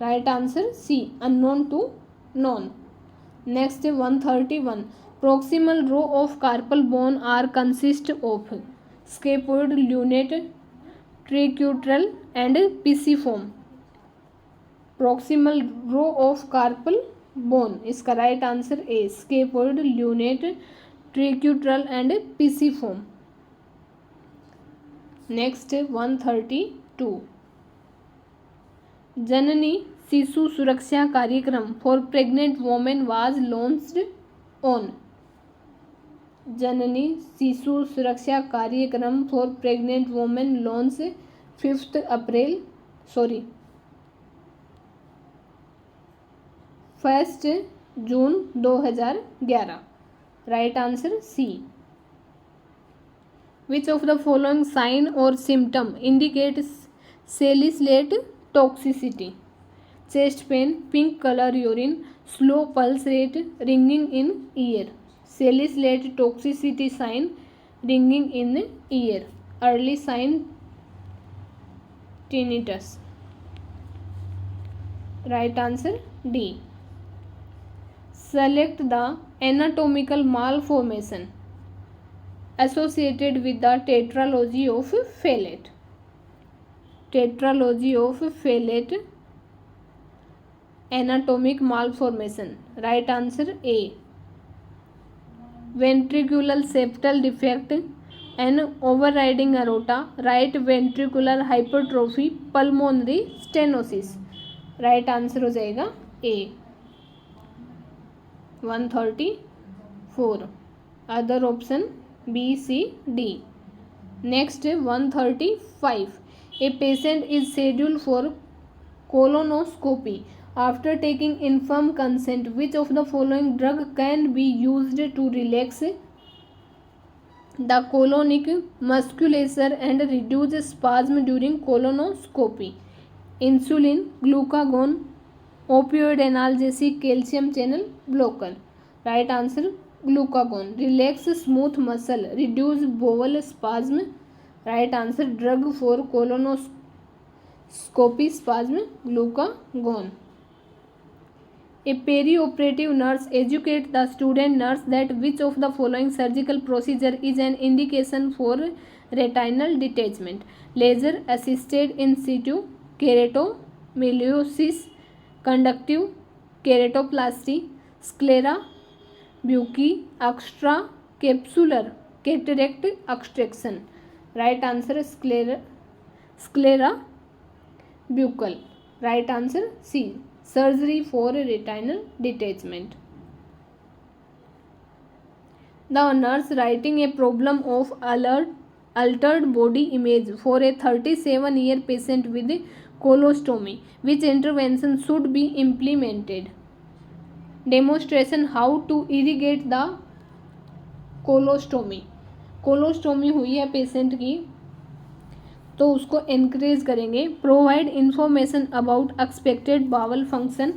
Right answer C, unknown to known. Next 131. proximal row of carpal bone are consist of scapuloid, lunate, tricutril and pisiform. proximal row of carpal bone, इसका right answer ए, scapuloid, lunate, tricutril and pisiform. Next 132. Janani Shishu Suraksha Karyakram for pregnant women was launched on. Janani Shishu Suraksha Karyakram for pregnant women launch 1 June 2011. Right answer C. Which of the following sign or symptom indicates salicylate toxicity? Chest pain, pink color urine, slow pulse rate, ringing in ear. Salicylate toxicity sign, ringing in ear. Early sign tinnitus. Right answer D. Select the anatomical malformation associated with the tetralogy of Fallot. Tetralogy of Fallot anatomic malformation. Right answer A. Ventricular septal defect and overriding aorta, right ventricular hypertrophy, pulmonary stenosis. Right answer हो जाएगा A. 134. Other option B, C, D. Next 135. A patient is scheduled for colonoscopy after taking informed consent. Which of the following drug can be used to relax the colonic musculature and reduce spasm during colonoscopy? Insulin, glucagon, opioid analgesic, calcium channel blocker. Right answer glucagon. Relax smooth muscle, reduce bowel spasm. Right answer drug for colonoscopy spasm, glucagon. A perioperative nurse educates the student nurse that which of the following surgical procedure is an indication for retinal detachment? Laser assisted in situ keratomycosis, conductive keratoplasty, sclera bucci, extra capsular cataract extraction. Right answer sclera buccal. Right answer C, surgery for retinal detachment. The nurse writing a problem of altered body image for a 37-year patient with colostomy. Which intervention should be implemented? Demonstration how to irrigate the colostomy. Colostomy हुई है patient की तो उसको encourage करेंगे. Provide information about expected bowel function,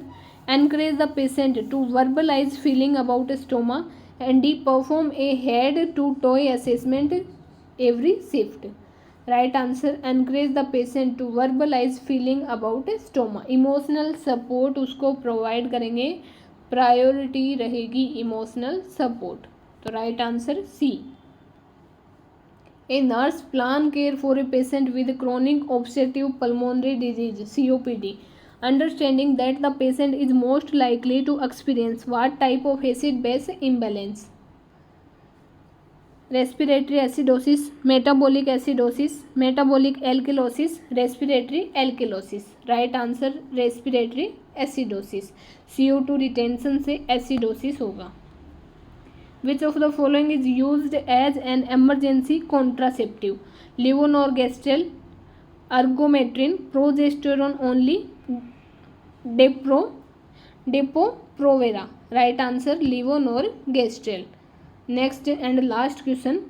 encourage the patient to verbalise feeling about stoma, and D. Perform a head to toe assessment every shift. Right answer, encourage the patient to verbalize feeling about stoma. Emotional support उसको provide करेंगे, priority रहेगी emotional support. तो right answer C. A nurse plan care for a patient with chronic obstructive pulmonary disease COPD, understanding that the patient is most likely to experience what type of acid base imbalance. Respiratory acidosis, metabolic acidosis, metabolic alkalosis, respiratory alkalosis. Right answer respiratory acidosis. CO2 retention से acidosis होगा. Which of the following is used as an emergency contraceptive? Levonorgestrel, ergometrin, progesterone only, Depo-Provera. Right answer levonorgestrel. Next and last question.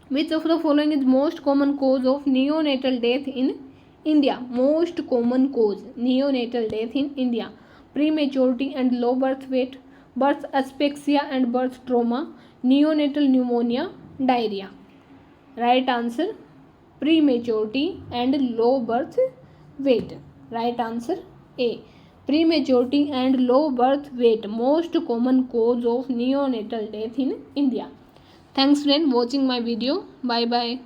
Which of the following is most common cause of neonatal death in India? Most common cause neonatal death in India: prematurity and low birth weight, birth asphyxia and birth trauma, neonatal pneumonia, diarrhea. Right answer prematurity and low birth weight. Right answer A. Prematurity and low birth weight, most common cause of neonatal death in India. Thanks friend watching my video. Bye bye.